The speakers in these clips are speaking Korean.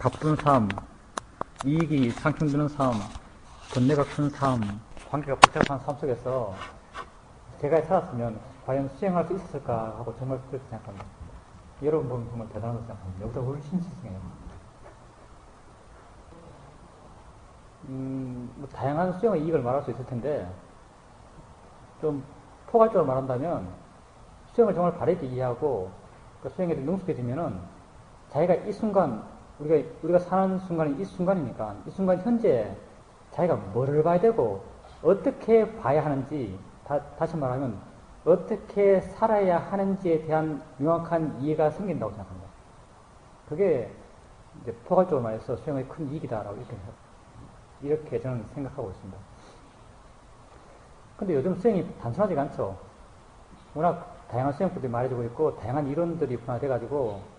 바쁜 삶, 이익이 상충되는 삶, 번뇌가 큰 삶, 관계가 복잡한 삶 속에서 제가 살았으면 과연 수행할 수 있었을까 하고 정말 그렇게 생각합니다. 여러분 보면 정말 대단하다고 생각합니다. 여기서 훨씬 시승해요. 뭐 다양한 수행의 이익을 말할 수 있을 텐데, 좀 포괄적으로 말한다면, 수행을 정말 바르게 이해하고, 그 수행에 능숙해지면은, 자기가 이 순간, 우리가 사는 순간이 이 순간이니까, 이 순간 현재 자기가 뭐를 봐야 되고, 어떻게 봐야 하는지, 다시 말하면, 어떻게 살아야 하는지에 대한 명확한 이해가 생긴다고 생각합니다. 그게 이제 포괄적으로 말해서 수행의 큰 이익이다라고 이렇게 저는 생각하고 있습니다. 근데 요즘 수행이 단순하지가 않죠. 워낙 다양한 수행법들이 말해주고 있고, 다양한 이론들이 분화돼가지고,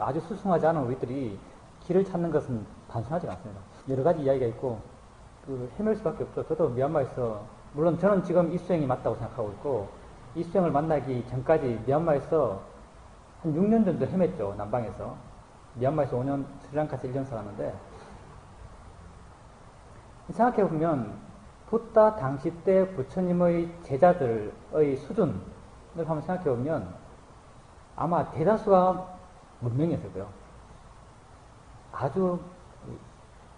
아주 수승하지 않은 우리들이 길을 찾는 것은 단순하지가 않습니다. 여러 가지 이야기가 있고, 헤맬 수밖에 없죠. 저도 미얀마에서, 물론 저는 지금 이 수행이 맞다고 생각하고 있고, 이 수행을 만나기 전까지 미얀마에서 한 6년 정도 헤맸죠. 남방에서. 미얀마에서 5년, 스리랑카에서 1년 살았는데, 생각해보면, 부다 당시 때 부처님의 제자들의 수준을 한번 생각해보면, 아마 대다수가 문명이었을 거예요. 아주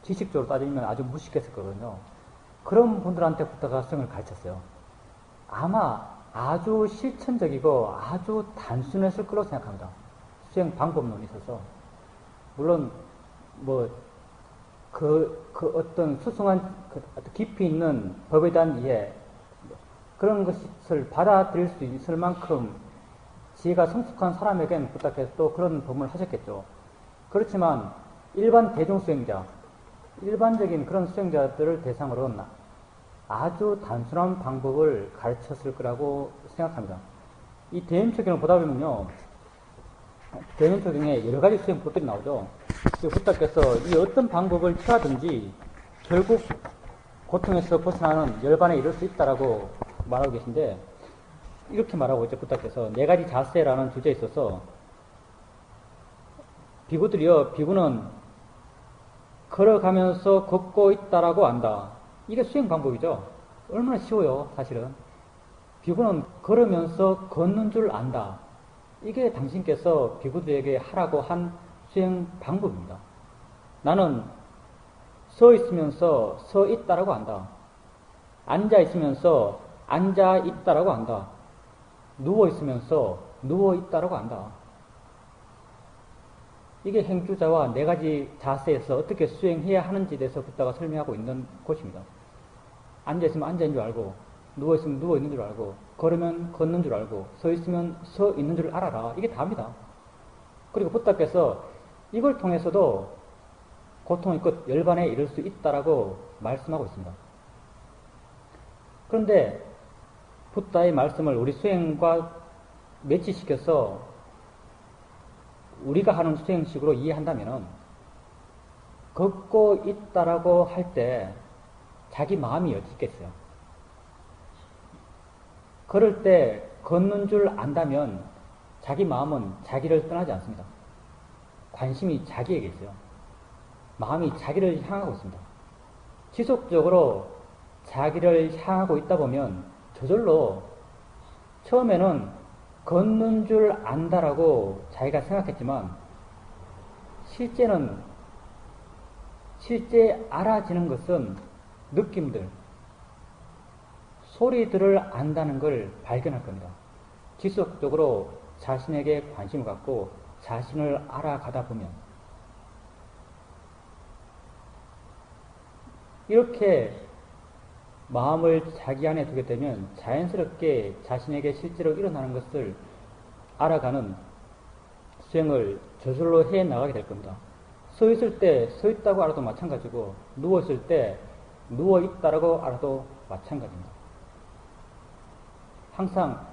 지식적으로 따지면 아주 무식했을 거거든요. 그런 분들한테 부다가 수행을 가르쳤어요. 아마 아주 실천적이고 아주 단순했을 거라고 생각합니다. 수행 방법론이 있어서. 물론, 어떤 수승한, 깊이 있는 법에 대한 이해, 그런 것을 받아들일 수 있을 만큼 지혜가 성숙한 사람에겐 부탁해서 또 그런 법문을 하셨겠죠. 그렇지만, 일반 대중수행자, 일반적인 그런 수행자들을 대상으로는 아주 단순한 방법을 가르쳤을 거라고 생각합니다. 이 대인초경을 보다 보면요, 대인초경에 여러 가지 수행법들이 나오죠. 부탁께서 이 어떤 방법을 취하든지 결국 고통에서 벗어나는 열반에 이를 수 있다라고 말하고 계신데, 이렇게 말하고 있죠. 부탁께서 네 가지 자세라는 주제에 있어서 비구는 걸어가면서 걷고 있다라고 안다. 이게 수행 방법이죠. 얼마나 쉬워요, 사실은. 비구는 걸으면서 걷는 줄 안다. 이게 당신께서 비구들에게 하라고 한 수행 방법입니다. 나는 서 있으면서 서 있다라고 안다. 앉아 있으면서 앉아 있다라고 안다. 누워 있으면서 누워 있다라고 안다. 이게 행주자와 네 가지 자세에서 어떻게 수행해야 하는지에 대해서 부다가 설명하고 있는 곳입니다. 앉아 있으면 앉아 있는 줄 알고, 누워 있으면 누워 있는 줄 알고, 걸으면 걷는 줄 알고, 서 있으면 서 있는 줄 알아라. 이게 답니다. 그리고 부다께서 이걸 통해서도 고통의 끝 열반에 이를 수 있다라고 말씀하고 있습니다. 그런데 부다의 말씀을 우리 수행과 매치시켜서 우리가 하는 수행식으로 이해한다면은, 걷고 있다라고 할 때 자기 마음이 어디 있겠어요? 걸을 때 걷는 줄 안다면 자기 마음은 자기를 떠나지 않습니다. 관심이 자기에게 있어요. 마음이 자기를 향하고 있습니다. 지속적으로 자기를 향하고 있다 보면 저절로 처음에는 걷는 줄 안다라고 자기가 생각했지만 실제 알아지는 것은 느낌들, 소리들을 안다는 걸 발견할 겁니다. 지속적으로 자신에게 관심을 갖고 자신을 알아가다 보면 이렇게 마음을 자기 안에 두게 되면 자연스럽게 자신에게 실제로 일어나는 것을 알아가는 수행을 저절로 해 나가게 될 겁니다. 서 있을 때 서 있다고 알아도 마찬가지고, 누워 있을 때 누워 있다라고 알아도 마찬가지입니다. 항상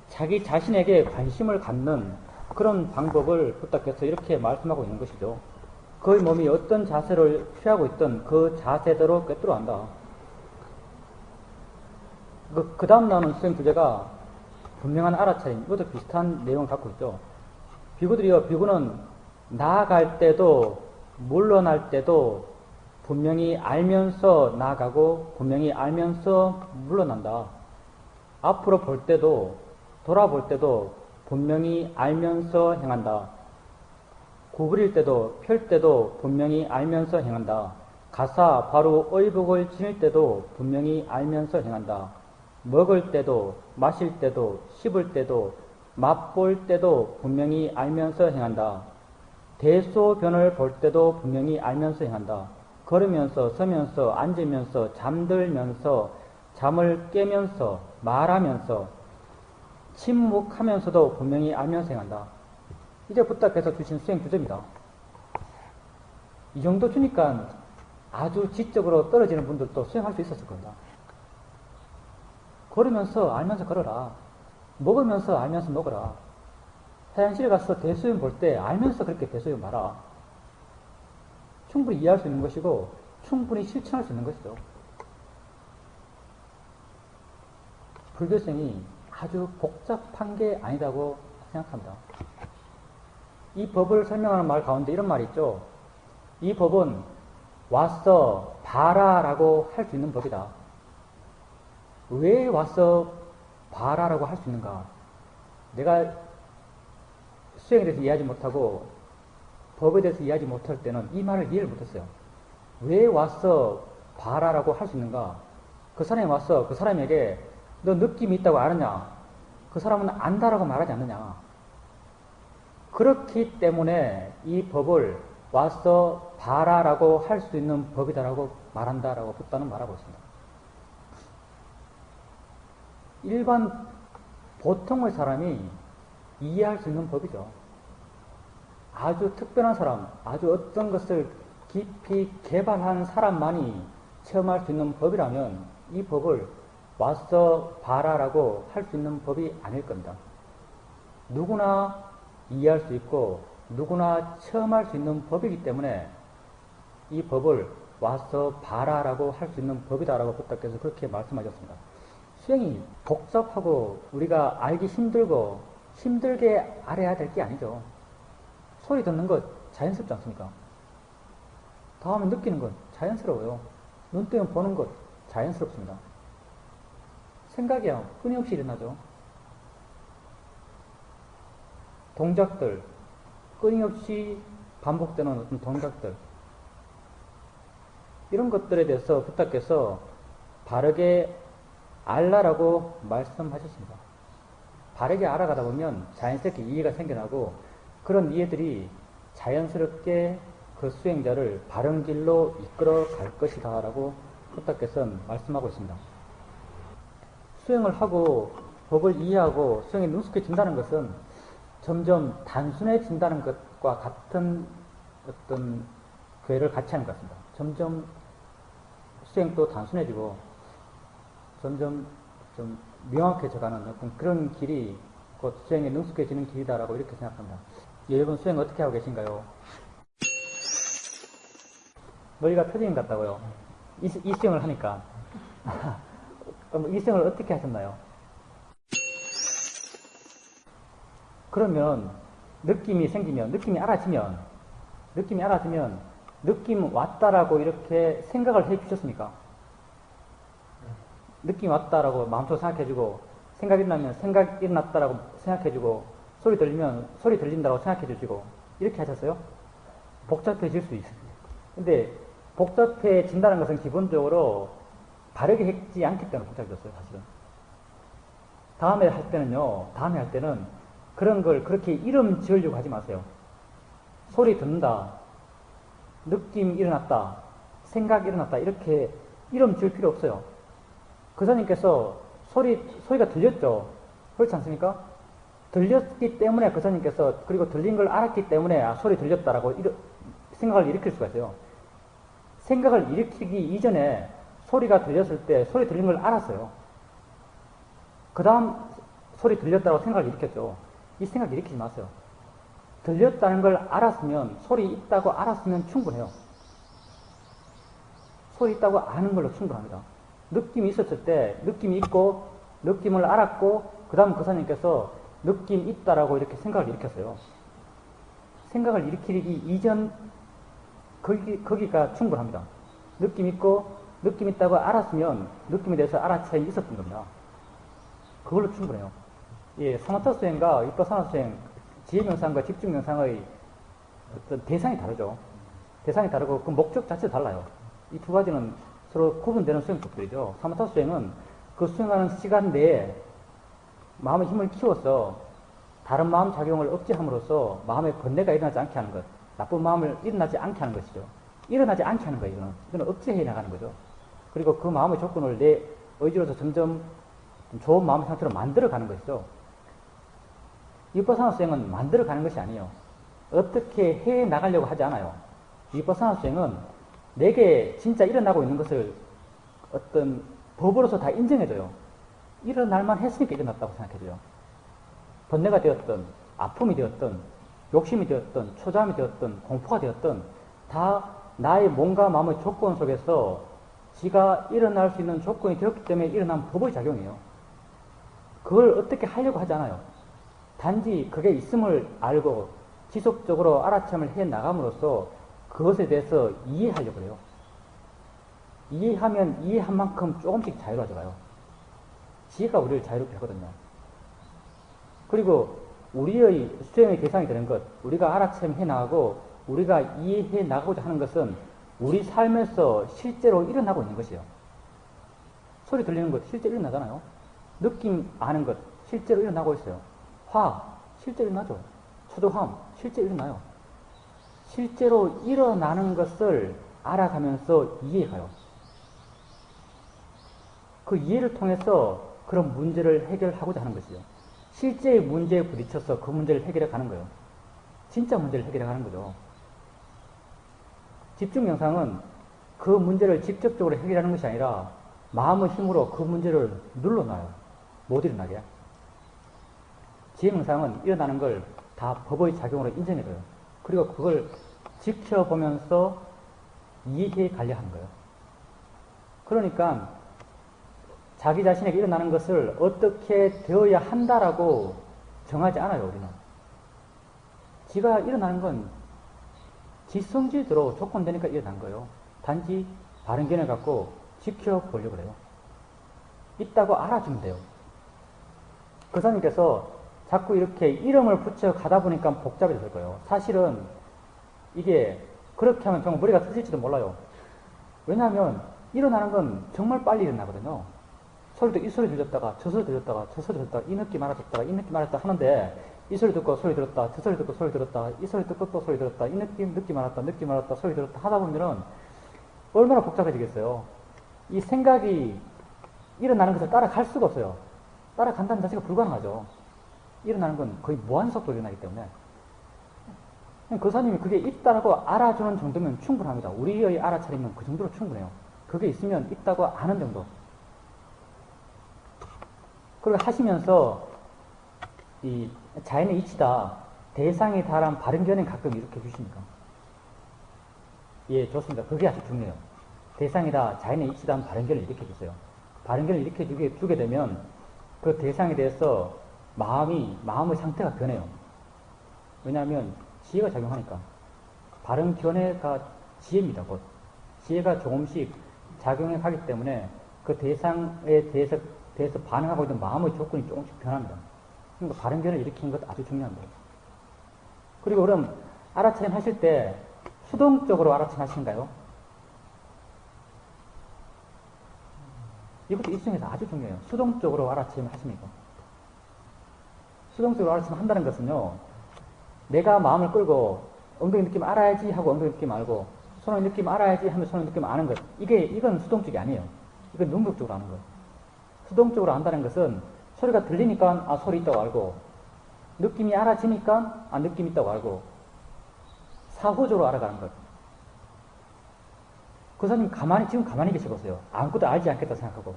자기 자신에게 관심을 갖는 그런 방법을 부탁해서 이렇게 말씀하고 있는 것이죠. 그의 몸이 어떤 자세를 취하고 있던 그 자세대로 꿰뚫어 간다. 그 다음 나오는 수행 주제가 분명한 알아차림. 이것도 비슷한 내용을 갖고 있죠. 비구는 나아갈 때도 물러날 때도 분명히 알면서 나아가고 분명히 알면서 물러난다. 앞으로 볼 때도 돌아볼 때도 분명히 알면서 행한다. 구부릴 때도 펼 때도 분명히 알면서 행한다. 가사 바로 의복을 지닐 때도 분명히 알면서 행한다. 먹을 때도 마실 때도 씹을 때도 맛볼 때도 분명히 알면서 행한다. 대소변을 볼 때도 분명히 알면서 행한다. 걸으면서 서면서 앉으면서 잠들면서 잠을 깨면서 말하면서 침묵하면서도 분명히 알면서 행한다. 이제 부탁해서 주신 수행 주제입니다. 이 정도 주니까 아주 지적으로 떨어지는 분들도 수행할 수 있었을 겁니다. 걸으면서 알면서 걸어라. 먹으면서 알면서 먹어라. 화장실에 가서 대소변 볼 때 알면서 그렇게 대소변 봐라. 충분히 이해할 수 있는 것이고 충분히 실천할 수 있는 것이죠. 불교성이 아주 복잡한 게 아니다고 생각합니다. 이 법을 설명하는 말 가운데 이런 말이 있죠. 이 법은 와서 봐라라고 할 수 있는 법이다. 왜 와서 봐라라고 할 수 있는가? 내가 수행에 대해서 이해하지 못하고 법에 대해서 이해하지 못할 때는 이 말을 이해를 못했어요. 왜 와서 봐라라고 할 수 있는가? 그 사람이 와서 그 사람에게 너 느낌이 있다고 아느냐? 그 사람은 안다라고 말하지 않느냐? 그렇기 때문에 이 법을 와서 봐라라고 할 수 있는 법이다라고 말한다라고 붓다는 말하고 있습니다. 일반 보통의 사람이 이해할 수 있는 법이죠. 아주 특별한 사람, 아주 어떤 것을 깊이 개발한 사람만이 체험할 수 있는 법이라면 이 법을 와서 봐라라고 할 수 있는 법이 아닐 겁니다. 누구나 이해할 수 있고 누구나 체험할 수 있는 법이기 때문에 이 법을 와서 봐라라고 할 수 있는 법이다라고 부탁해서 그렇게 말씀하셨습니다. 수행이 복잡하고 우리가 알기 힘들고 힘들게 알아야 될 게 아니죠. 소리 듣는 것 자연스럽지 않습니까? 다음에 느끼는 것 자연스러워요. 눈 뜨면 보는 것 자연스럽습니다. 생각이야 끊임없이 일어나죠. 동작들 끊임없이 반복되는 어떤 동작들 이런 것들에 대해서 부탁해서 바르게 알라라고 말씀하셨습니다. 바르게 알아가다 보면 자연스럽게 이해가 생겨나고 그런 이해들이 자연스럽게 그 수행자를 바른 길로 이끌어 갈 것이다 라고 부탁께서는 말씀하고 있습니다. 수행을 하고 법을 이해하고 수행에 능숙해진다는 것은 점점 단순해진다는 것과 같은 어떤 괴를 같이 하는 것 같습니다. 점점 수행도 단순해지고 점점 좀 명확해져가는 어떤 그런 길이 곧 수행에 능숙해지는 길이다라고 이렇게 생각합니다. 여러분 수행 어떻게 하고 계신가요? 머리가 펴지는 것 같다고요? 이 수행을 하니까. 그럼 이 수행을 어떻게 하셨나요? 그러면 느낌이 생기면, 느낌이 알아지면 느낌 왔다라고 이렇게 생각을 해 주셨습니까? 느낌 왔다라고 마음속으로 생각해주고 생각 일어나면 생각 일어났다라고 생각해주고 소리 들리면 소리 들린다고 생각해주시고 이렇게 하셨어요? 복잡해질 수 있어요. 근데 복잡해진다는 것은 기본적으로 바르게 했지 않기 때문에 복잡해졌어요. 사실은. 다음에 할 때는 그런 걸 그렇게 이름 지으려고 하지 마세요. 소리 듣는다, 느낌 일어났다, 생각 일어났다 이렇게 이름 지을 필요 없어요. 그사님께서 소리가 들렸죠. 그렇지 않습니까? 들렸기 때문에 그사님께서 그리고 들린 걸 알았기 때문에 소리 들렸다라고 생각을 일으킬 수가 있어요. 생각을 일으키기 이전에 소리가 들렸을 때 소리 들린 걸 알았어요. 그 다음 소리 들렸다고 생각을 일으켰죠. 이 생각 일으키지 마세요. 들렸다는 걸 알았으면 소리 있다고 알았으면 충분해요. 소리 있다고 아는 걸로 충분합니다. 느낌이 있었을 때 느낌이 있고 느낌을 알았고 그 다음 그사님께서 느낌 있다라고 이렇게 생각을 일으켰어요. 생각을 일으키기 이전 거기가 충분합니다. 느낌 있고, 느낌 있다고 알았으면 느낌에 대해서 알아차림이 있었던 겁니다. 그걸로 충분해요. 예, 사마타 수행과 위파사나 수행, 지혜 명상과 집중 명상의 어떤 대상이 다르죠. 대상이 다르고 그 목적 자체도 달라요. 이 두 가지는 서로 구분되는 수행법들이죠. 사마타 수행은 그 수행하는 시간 내에 마음의 힘을 키워서 다른 마음 작용을 억제함으로써 마음의 번뇌가 일어나지 않게 하는 것, 나쁜 마음을 일어나지 않게 하는 것이죠. 일어나지 않게 하는 거예요. 이거는 억제해 나가는 거죠. 그리고 그 마음의 조건을 내 의지로서 점점 좋은 마음의 상태로 만들어가는 것이죠. 위파사나 수행은 만들어가는 것이 아니에요. 어떻게 해 나가려고 하지 않아요. 위파사나 수행은 내게 진짜 일어나고 있는 것을 어떤 법으로서 다 인정해줘요. 일어날만 했으니까 일어났다고 생각해줘요. 번뇌가 되었든, 아픔이 되었든, 욕심이 되었든, 초조함이 되었든, 공포가 되었든, 다 나의 몸과 마음의 조건 속에서 지가 일어날 수 있는 조건이 되었기 때문에 일어난 법의 작용이에요. 그걸 어떻게 하려고 하지 않아요. 단지 그게 있음을 알고 지속적으로 알아참을 해 나감으로써 그것에 대해서 이해하려고 해요. 이해하면 이해한 만큼 조금씩 자유로워져가요. 지혜가 우리를 자유롭게 하거든요. 그리고 우리의 수행의 대상이 되는 것, 우리가 알아참해 나가고 우리가 이해해 나가고자 하는 것은 우리 삶에서 실제로 일어나고 있는 것이에요. 소리 들리는 것 실제로 일어나잖아요. 느낌 아는 것 실제로 일어나고 있어요. 화 실제로 일어나죠. 초조함 실제로 일어나요. 실제로 일어나는 것을 알아가면서 이해해가요. 그 이해를 통해서 그런 문제를 해결하고자 하는 것이죠. 실제의 문제에 부딪혀서 그 문제를 해결해 가는 거예요. 진짜 문제를 해결해 가는 거죠. 집중 명상은 그 문제를 직접적으로 해결하는 것이 아니라 마음의 힘으로 그 문제를 눌러놔요. 못 일어나게. 지혜 명상은 일어나는 걸 다 법의 작용으로 인정해줘요. 그리고 그걸 지켜보면서 이해해 가려 하는 거예요. 그러니까 자기 자신에게 일어나는 것을 어떻게 되어야 한다라고 정하지 않아요, 우리는. 지가 일어나는 건 지성질대로 조건되니까 일어난 거예요. 단지 바른 견해 갖고 지켜보려고 그래요. 있다고 알아주면 돼요. 거사님께서 자꾸 이렇게 이름을 붙여 가다 보니까 복잡해질 거예요. 사실은 이게 그렇게 하면 정말 머리가 터질지도 몰라요. 왜냐하면 일어나는 건 정말 빨리 일어나거든요. 소리도 이 소리 들렸다가 저 소리 들렸다가 저 소리 들렸다가 이 느낌 알아듣다가 이 느낌 알았다 하는데 이 소리 듣고 소리 들었다 저 소리 듣고 소리 들었다 이 소리 듣고 또 소리 들었다 이 느낌 알았다 느낌 알았다 소리 들었다 하다 보면은 얼마나 복잡해지겠어요. 이 생각이 일어나는 것을 따라갈 수가 없어요. 따라간다는 자체가 불가능하죠. 일어나는 건 거의 무한속도로 일어나기 때문에 거사님이 그게 있다고 알아주는 정도면 충분합니다. 우리의 알아차리면 그 정도로 충분해요. 그게 있으면 있다고 아는 정도. 그리고 하시면서 이 자연의 이치다, 대상에 달한 바른 견해 가끔 이렇게 주십니까? 예, 좋습니다. 그게 아주 중요해요. 대상이다, 자연의 이치다 하는 바른 견해를 일으켜 주세요. 바른 견해를 일으켜 주게 되면 그 대상에 대해서 마음의 상태가 변해요. 왜냐하면 지혜가 작용하니까. 바른 견해가 지혜입니다, 곧. 지혜가 조금씩 작용해 가기 때문에 그 대상에 대해서 반응하고 있는 마음의 조건이 조금씩 변합니다. 그러니까 바른 견해를 일으키는 것도 아주 중요합니다. 그리고 그럼 알아차림 하실 때 수동적으로 알아차림 하시는가요? 이것도 일종에서 아주 중요해요. 수동적으로 알아차림 하십니까? 수동적으로 알아차림 한다는 것은요, 내가 마음을 끌고 엉덩이 느낌 알아야지 하고 엉덩이 느낌 알고 손의 느낌 알아야지 하면 손의 느낌 아는 것. 이건 수동적이 아니에요. 이건 능동적으로 아는 거예요. 수동적으로 안다는 것은 소리가 들리니까 아 소리 있다고 알고 느낌이 알아지니까 아 느낌 있다고 알고 사고적으로 알아가는 것. 그 사님 지금 가만히 계셔보세요. 아무것도 알지 않겠다 생각하고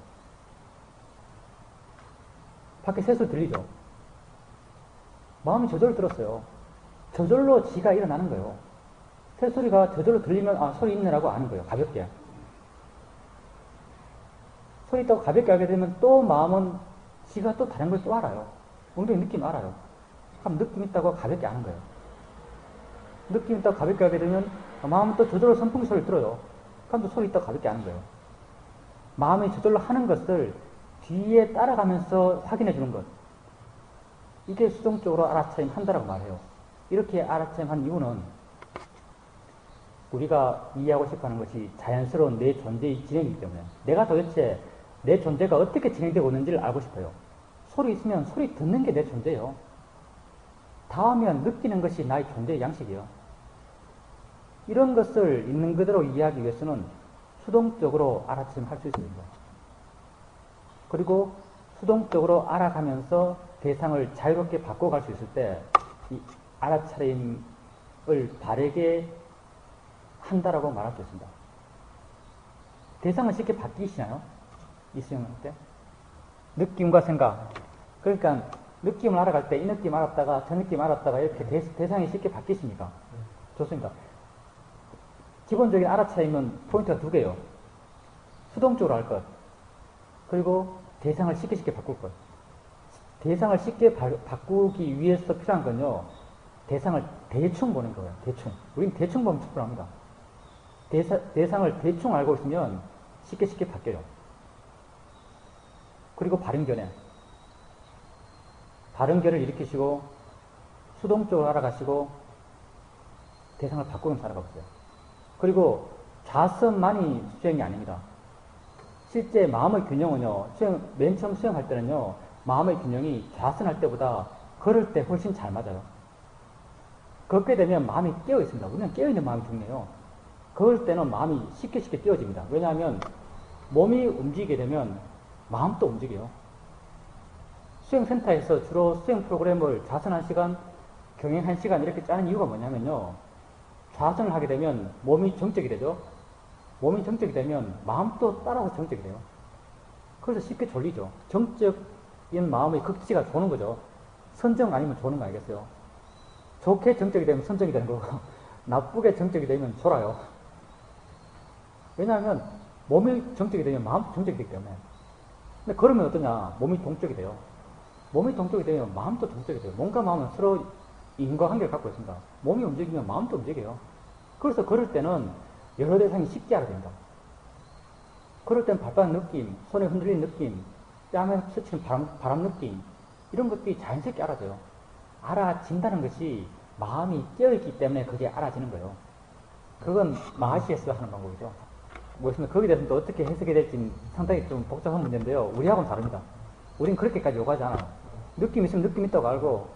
밖에 새소리 들리죠? 마음이 저절로 들었어요. 저절로 지가 일어나는 거예요. 새소리가 저절로 들리면 아 소리 있네라고 아는 거예요. 가볍게. 소리 있다고 가볍게 알게 되면 또 마음은 지가 또 다른 걸 또 알아요. 엉덩이 느낌 알아요. 그럼 느낌 있다고 가볍게 아는 거예요. 느낌 있다고 가볍게 알게 되면 마음은 또 저절로 선풍기 소리를 들어요. 그럼 또 소리 있다가 가볍게 하는 거예요. 마음이 저절로 하는 것을 뒤에 따라가면서 확인해 주는 것. 이게 수동적으로 알아차림 한다라고 말해요. 이렇게 알아차림 한 이유는 우리가 이해하고 싶어 하는 것이 자연스러운 내 존재의 진행이기 때문에 내가 도대체 내 존재가 어떻게 진행되고 있는지를 알고 싶어요. 소리 있으면 소리 듣는 게 내 존재예요. 닿으면 느끼는 것이 나의 존재의 양식이에요. 이런 것을 있는 그대로 이해하기 위해서는 수동적으로 알아차림 할 수 있습니다. 그리고 수동적으로 알아가면서 대상을 자유롭게 바꿔갈 수 있을 때 이 알아차림을 바르게 한다라고 말할 수 있습니다. 대상은 쉽게 바뀌시나요? 이 수행할 때? 느낌과 생각. 그러니까 느낌을 알아갈 때 이 느낌 알았다가 저 느낌 알았다가 이렇게 대상이 쉽게 바뀌십니까? 좋습니다. 기본적인 알아차림은 포인트가 두 개예요. 수동적으로 할 것. 그리고 대상을 쉽게 바꿀 것. 대상을 쉽게 바꾸기 위해서 필요한 건요. 대상을 대충 보는 거예요. 대충. 우린 대충 보면 충분합니다. 대상을 대충 알고 있으면 쉽게 바뀌어요. 그리고 바른견해. 바른견을 일으키시고 수동적으로 알아가시고 대상을 바꾸면서 살아가고 있어요. 그리고 좌선만이 수행이 아닙니다. 실제 마음의 균형은요, 맨 처음 수행할 때는요, 마음의 균형이 좌선할 때보다 걸을 때 훨씬 잘 맞아요. 걷게 되면 마음이 깨어 있습니다. 우리는 깨어있는 마음이 중요해요. 걸을 때는 마음이 쉽게 깨어집니다. 왜냐하면 몸이 움직이게 되면 마음도 움직여요. 수행센터에서 주로 수행 프로그램을 좌선 1시간, 경행 1시간 이렇게 짜는 이유가 뭐냐면요. 좌선을 하게 되면 몸이 정적이 되죠. 몸이 정적이 되면 마음도 따라서 정적이 돼요. 그래서 쉽게 졸리죠. 정적인 마음의 극치가 조는 거죠. 선정 아니면 조는 거 아니겠어요? 좋게 정적이 되면 선정이 되는 거고 나쁘게 정적이 되면 졸아요. 왜냐하면 몸이 정적이 되면 마음도 정적이 되기 때문에. 근데 그러면 어떠냐? 몸이 동적이 돼요. 몸이 동적이 되면 마음도 동적이 돼요. 몸과 마음은 서로 인과관계를 갖고 있습니다. 몸이 움직이면 마음도 움직여요. 그래서 걸을 때는 여러 대상이 쉽게 알아집니다. 걸을 때는 발바닥 느낌, 손에 흔들리는 느낌, 뺨에 스치는 바람 느낌, 이런 것들이 자연스럽게 알아져요. 알아진다는 것이 마음이 깨어있기 때문에 그게 알아지는 거예요. 그건 마하시에서 하는 방법이죠. 뭐였습니까? 거기에 대해서는 또 어떻게 해석이 될지 상당히 좀 복잡한 문제인데요. 우리하고는 다릅니다. 우린 그렇게까지 요구하지 않아요. 느낌 있으면 느낌 있다고 알고,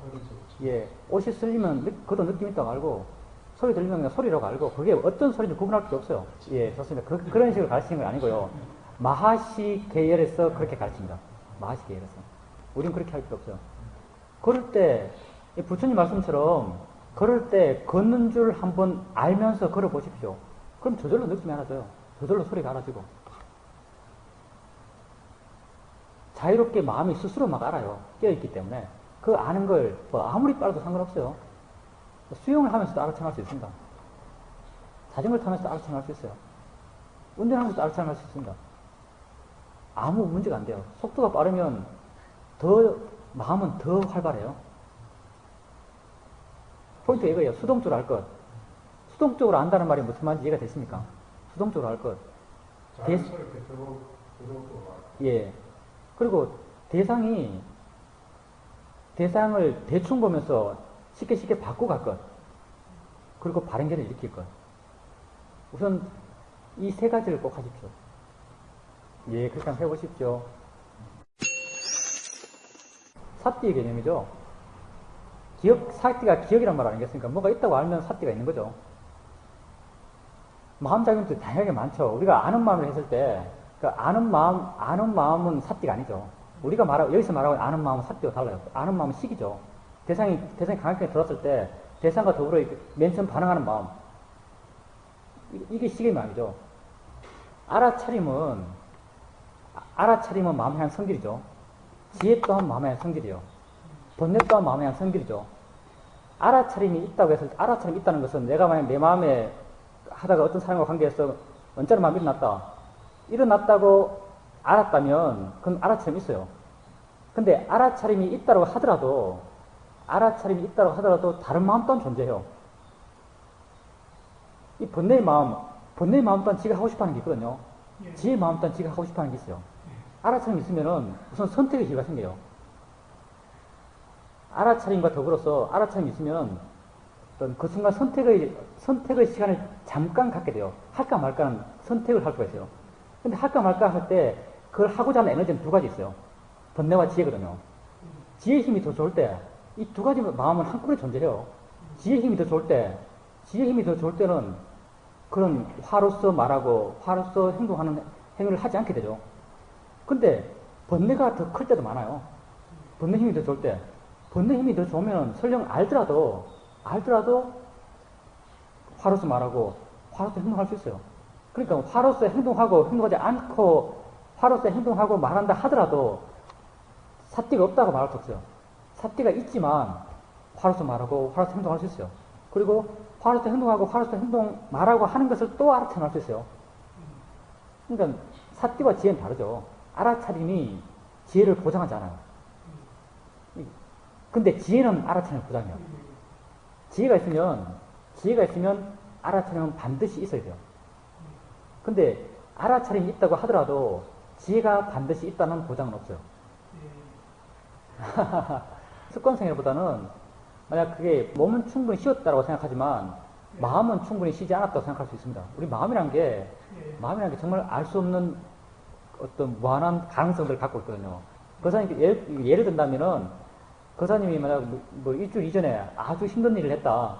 예, 옷이 쓸리면 그것도 느낌 있다고 알고, 소리 들리면 그냥 소리라고 알고, 그게 어떤 소리인지 구분할 필요 없어요. 예, 좋습니다. 그런 식으로 가르치는 건 아니고요. 마하시 계열에서 그렇게 가르칩니다. 마하시 계열에서. 우린 그렇게 할 필요 없어요. 걸을 때, 부처님 말씀처럼, 걸을 때 걷는 줄 한번 알면서 걸어보십시오. 그럼 저절로 느낌이 알아져요. 저절로 소리가 알아지고. 자유롭게 마음이 스스로 막 알아요. 깨어있기 때문에. 그 아는 걸 뭐 아무리 빨라도 상관없어요. 수영을 하면서도 알아차릴 수 있습니다. 자전거를 타면서도 알아차릴 수 있어요. 운전하면서도 알아차릴 수 있습니다. 아무 문제가 안 돼요. 속도가 빠르면 마음은 더 활발해요. 포인트 이거예요. 수동적으로 할 것. 수동적으로 안다는 말이 무슨 말인지 이해가 됐습니까? 수동적으로 할 것. 예. 그리고 대상을 대충 보면서 쉽게 바꿔갈 것. 그리고 바른견을 일으킬 것. 우선 이 세 가지를 꼭 하십시오. 예, 그렇게 한번 해보십시오. 사띠의 개념이죠. 사띠가 기억이란 말 아니겠습니까? 뭐가 있다고 알면 사띠가 있는 거죠. 마음작용도 다양하게 많죠. 우리가 아는 마음을 했을 때, 그 아는 마음은 사띠가 아니죠. 우리가 여기서 말하고 있는 아는 마음은 사띠와 달라요. 아는 마음은 식이죠. 대상이 강력하게 들었을 때, 대상과 더불어 맨 처음 반응하는 마음. 이게 식의 마음이죠. 알아차림은 마음의 한 성질이죠. 지혜 또한 마음의 한 성질이에요. 번뇌 또한 마음의 한 성질이죠. 알아차림이 있다고 해서, 알아차림이 있다는 것은 내가 만약 내 마음에 하다가 어떤 사람과 관계에서 언짢은 마음이 일어났다고 알았다면, 그건 알아차림이 있어요. 근데 알아차림이 있다고 하더라도 다른 마음 또한 존재해요. 이 번뇌의 마음 또한 지가 하고 싶어 하는 게 있거든요. 예. 지혜의 마음 또한 지가 하고 싶어 하는 게 있어요. 알아차림이 있으면은 우선 선택의 기회가 생겨요. 알아차림과 더불어서 알아차림이 있으면 어떤 그 순간 선택의 시간을 잠깐 갖게 돼요. 할까 말까는 선택을 할 수가 있어요. 근데 할까 말까 할 때 그걸 하고자 하는 에너지는 두 가지 있어요. 번뇌와 지혜거든요. 지혜의 힘이 더 좋을 때, 이 두 가지 마음은 한꺼번에 존재해요. 지혜의 힘이 더 좋을 때는 그런 화로서 말하고 화로서 행동하는 행위를 하지 않게 되죠. 근데 번뇌가 더 클 때도 많아요. 번뇌 힘이 더 좋을 때. 번뇌 힘이 더 좋으면 설령 알더라도 화로서 말하고 화로서 행동할 수 있어요. 그러니까 화로서 행동하지 않고 화로서 행동하고 말한다 하더라도 사띠가 없다고 말할 수 없어요. 사띠가 있지만 화로서 말하고 화로서 행동할 수 있어요. 그리고 화로서 행동하고 화로서 말하고 하는 것을 또 알아차림할 수 있어요. 그러니까 사띠와 지혜는 다르죠. 알아차림이 지혜를 보장하지 않아요. 근데 지혜는 알아차림을 보장해요. 지혜가 있으면 알아차림은 반드시 있어야 돼요. 근데 알아차림이 있다고 하더라도 지혜가 반드시 있다는 보장은 없어요. 습관생활보다는 만약 그게 몸은 충분히 쉬었다고 생각하지만 마음은 충분히 쉬지 않았다고 생각할 수 있습니다. 우리 마음이란 게 정말 알 수 없는 어떤 무한한 가능성들을 갖고 있거든요. 거사님 예를 든다면은 거사님이 만약 뭐 일주일 이전에 아주 힘든 일을 했다.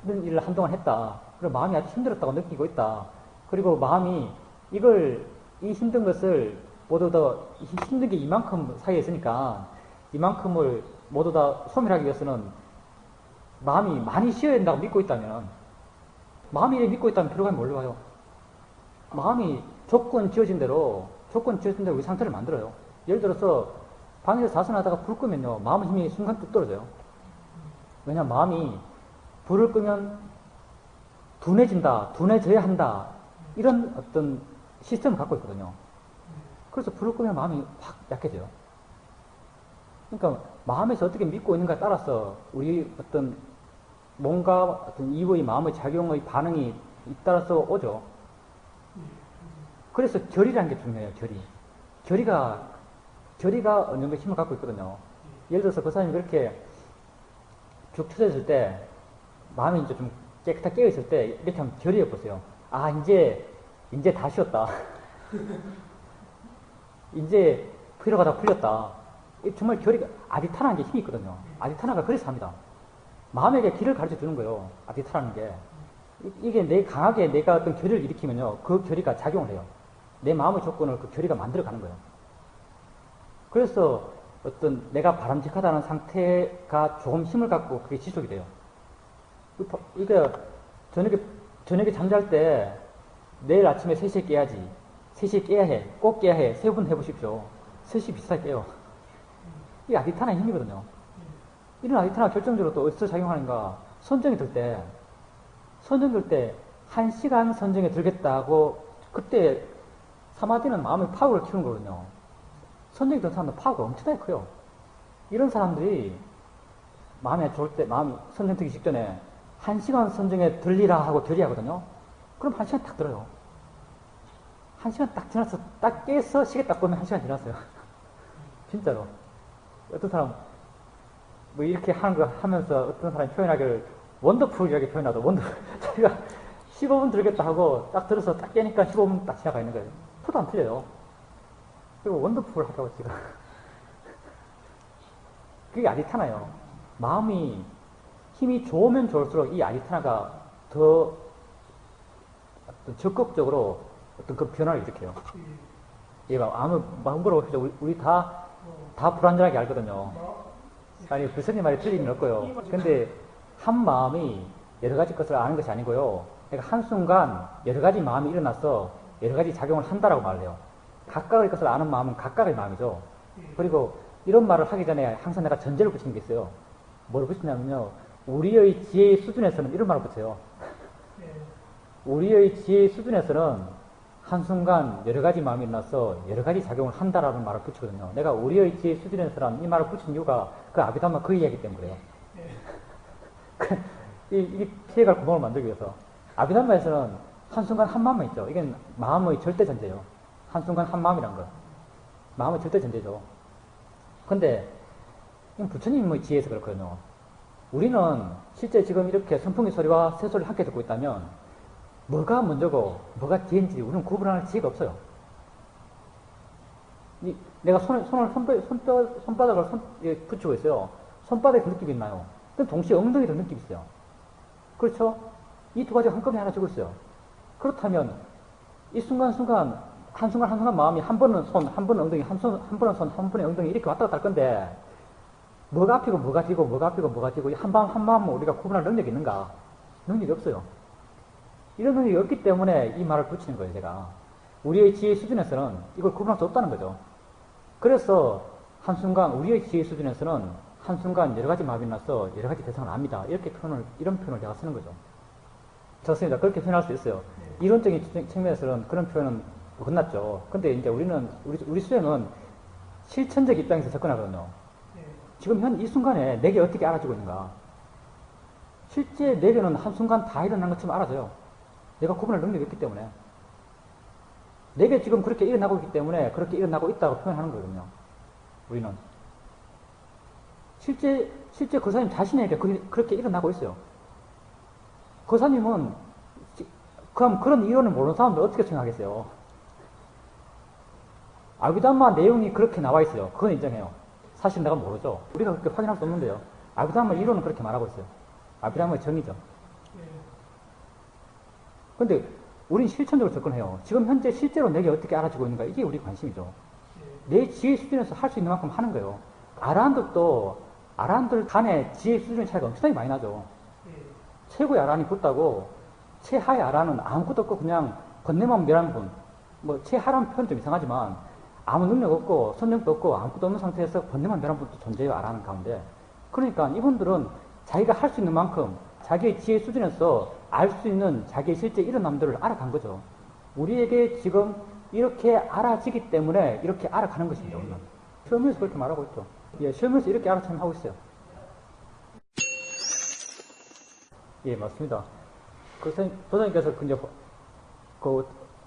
힘든 일을 한동안 했다. 그리고 마음이 아주 힘들었다고 느끼고 있다. 그리고 마음이 이 힘든 것을 모두 다 힘든 게 이만큼 사이에 있으니까 이만큼을 모두 다 소멸하기 위해서는 마음이 많이 쉬어야 된다고 믿고 있다면 마음이 믿고 있다면 필요가 뭘로 와요? 마음이 조건 지어진 대로 우리 상태를 만들어요. 예를 들어서 방에서 자선하다가 불 끄면요 마음의 힘이 순간 뚝 떨어져요. 왜냐하면 마음이 불을 끄면 둔해져야 한다 이런 어떤 시스템을 갖고 있거든요. 그래서 불을 끄면 마음이 확 약해져요. 그러니까 마음에서 어떻게 믿고 있는가에 따라서 우리 어떤 뭔가 어떤 이후의 마음의 작용의 반응이 잇따라서 오죠. 그래서 결이라는 게 중요해요. 결이가 어느 정도 힘을 갖고 있거든요. 예를 들어서 그 사람이 그렇게 쭉 쳐졌을 때 마음이 이제 좀 깨끗하게 깨어있을 때 이렇게 하면 결이 해보세요. 아 이제 다 쉬었다. 이제 피로가 다 풀렸다. 정말 결이가 아디타라는 게 힘이 있거든요. 아디타나가 그래서 합니다. 마음에게 길을 가르쳐 주는 거예요. 아디타라는 게. 이게 강하게 내가 어떤 결의를 일으키면요. 그 결의가 작용을 해요. 내 마음의 조건을 그 결의가 만들어 가는 거예요. 그래서 어떤 내가 바람직하다는 상태가 조금 힘을 갖고 그게 지속이 돼요. 이게 저녁에 잠잘 때 내일 아침에 3시에 깨야지. 3시에 깨야 해. 꼭 깨야 해. 3번 해보십시오. 3시 비슷하게 깨요. 이게 아디타나의 힘이거든요. 이런 아디타나가 결정적으로 또 어디서 작용하는가? 선정이 들 때 1시간 선정에 들겠다고 그때 사마디는 마음의 파워를 키우는 거거든요. 선정이 든 사람은 파워가 엄청나게 커요. 이런 사람들이 마음이 선정 들기 직전에 1시간 선정에 들리라 하고 결의하거든요. 그럼 1시간 딱 들어요. 1시간 딱 지나서 딱 깨서 시계 딱 보면 1시간 지났어요. 진짜로. 어떤 사람 뭐 이렇게 하는 거 하면서 어떤 사람이 표현하기를 원더풀하게 표현하도 자기가 15분 들겠다 하고 딱 들어서 딱 깨니까 15분 딱 지나가 있는 거예요. 표도 안 틀려요. 그리고 원더풀 하다고 지금. 그게 아디타나요. 마음이 힘이 좋으면 좋을수록 이 아디타나가 더 어떤 적극적으로 어떤 그 변화를 일으켜요. 얘가 아무 마음 물어보시죠. 우리 다 불안전하게 알거든요. 아니, 불선님 말이 틀릴 리는 없고요. 근데 한 마음이 여러 가지 것을 아는 것이 아니고요. 그러니까 한순간 여러 가지 마음이 일어나서 여러 가지 작용을 한다라고 말을 해요. 각각의 것을 아는 마음은 각각의 마음이죠. 그리고 이런 말을 하기 전에 항상 내가 전제를 붙이는 게 있어요. 뭘 붙이냐면요. 우리의 지혜의 수준에서는 이런 말을 붙여요. 우리의 지혜의 수준에서는 한순간 여러 가지 마음이 일어나서 여러 가지 작용을 한다라는 말을 붙이거든요. 내가 우리의 지혜의 수준에서는 이 말을 붙인 이유가 그 아비담마 그 이야기 때문에 그래요. 이게 피해갈 구멍을 만들기 위해서. 아비담마에서는 한순간 한마음만 있죠. 이게 마음의 절대 전제예요. 한순간 한마음이란 거. 마음의 절대 전제죠. 근데 이건 부처님의 지혜에서 그렇거든요. 우리는 실제 지금 이렇게 선풍기 소리와 새 소리를 함께 듣고 있다면 뭐가 먼저고 뭐가 뒤인지 우리는 구분할 지혜가 없어요. 내가 손바닥을 붙이고 있어요. 손바닥에 그 느낌이 있나요? 근데 동시에 엉덩이도 느낌이 있어요. 그렇죠? 이 두 가지가 한꺼번에 하나 지고 있어요. 그렇다면 이 순간순간 한순간 마음이 한 번은 손, 한 번은 엉덩이, 한 번은 손, 한 번은 엉덩이 이렇게 왔다 갔다 할 건데 뭐가 앞이고 뭐가 뒤고 뭐가 앞이고 뭐가 뒤고 한마음은 우리가 구분할 능력이 있는가? 능력이 없어요. 이런 능력이 없기 때문에 이 말을 붙이는 거예요. 제가 우리의 지혜 수준에서는 이걸 구분할 수 없다는 거죠. 그래서 한순간 우리의 지혜 수준에서는 한순간 여러 가지 마음이 나서 여러 가지 대상을 압니다. 이런 표현을 제가 쓰는 거죠. 좋습니다. 그렇게 표현할 수 있어요. 이론적인 측면에서는 그런 표현은 끝났죠. 근데 이제 우리 수행은 실천적 입장에서 접근하거든요. 지금 이 순간에 내게 어떻게 알아주고 있는가. 실제 내게는 한순간 다 일어난 것처럼 알아져요. 내가 구분할 능력이 없기 때문에. 내게 지금 그렇게 일어나고 있기 때문에 그렇게 일어나고 있다고 표현하는 거거든요. 우리는. 실제 거사님 자신에게 그렇게 일어나고 있어요. 거사님은 그럼 그런 이론을 모르는 사람들 어떻게 생각하겠어요? 아비담마 내용이 그렇게 나와 있어요. 그건 인정해요. 사실 내가 모르죠. 우리가 그렇게 확인할 수 없는데요. 아비담마 이론은 그렇게 말하고 있어요. 아비담마의 정의죠. 근데 우린 실천적으로 접근해요. 지금 현재 실제로 내게 어떻게 알아주고 있는가 이게 우리 관심이죠. 내 지혜 수준에서 할 수 있는 만큼 하는 거예요. 아라한들 간의 지혜 수준의 차이가 엄청나게 많이 나죠. 최고의 아란이 붙다고 최하의 아란은 아무것도 없고 그냥 번뇌만 멸한 분. 뭐 최하라는 표현 좀 이상하지만 아무 능력 없고 선정도 없고 아무것도 없는 상태에서 번뇌만 멸한 분도 존재해요. 아라는 가운데. 그러니까 이분들은 자기가 할 수 있는 만큼 자기의 지혜 수준에서 알 수 있는 자기의 실제 일어남들을 알아간 거죠. 우리에게 지금 이렇게 알아지기 때문에 이렇게 알아가는 것입니다. 우리는. 시험에서 그렇게 말하고 있죠. 예, 시험에서 이렇게 알아차림 하고 있어요. 예, 맞습니다. 도사님께서 이제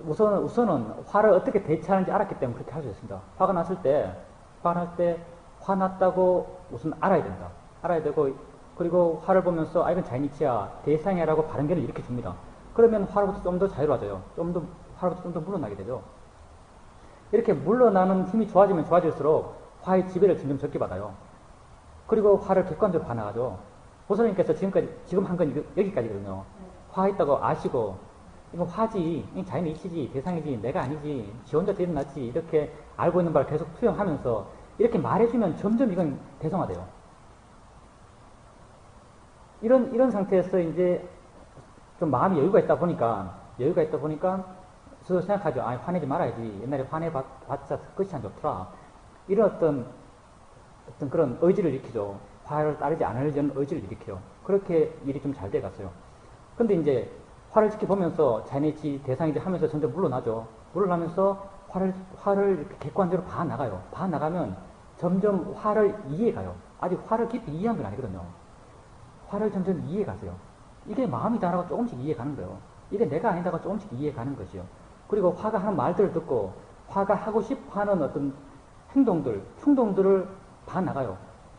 우선은 화를 어떻게 대처하는지 알았기 때문에 그렇게 할 수 있습니다. 화가 났을 때 화났다고 우선 알아야 된다. 알아야 되고, 그리고 화를 보면서, 이건 자인이치야, 대상이라고 바른견을 일으켜 줍니다. 그러면 화로부터 좀 더 자유로워져요. 화로부터 좀 더 물러나게 되죠. 이렇게 물러나는 힘이 좋아지면 좋아질수록 화의 지배를 점점 적게 받아요. 그리고 화를 객관적으로 봐나가죠. 보살님께서 지금 한 건 여기까지거든요. 화 있다고 아시고, 이건 화지, 이건 자연의 이치지, 대상이지, 내가 아니지, 지 혼자 일어났지, 이렇게 알고 있는 바를 계속 투영하면서 이렇게 말해주면 점점 이건 대성화돼요. 이런 상태에서 이제 좀 마음이 여유가 있다 보니까 스스로 생각하죠. 화내지 말아야지. 옛날에 화내봤자 끝이 안 좋더라. 이런 어떤 그런 의지를 일으키죠. 화를 따르지 않으려는 의지를 일으켜요. 그렇게 일이 좀 잘 돼갔어요. 근데 이제 화를 지켜보면서 자연이지 대상이지 하면서 점점 물러나죠. 물러나면서 화를 이렇게 객관적으로 봐나가요. 봐나가면 점점 화를 이해가요. 아직 화를 깊이 이해한 건 아니거든요. 화를 점점 이해가세요. 이게 마음이다라고 조금씩 이해가는 거예요. 이게 내가 아니다가 조금씩 이해가는 것이요. 그리고 화가 하는 말들을 듣고 화가 하고 싶어 하는 어떤 행동들, 충동들을 봐나가요.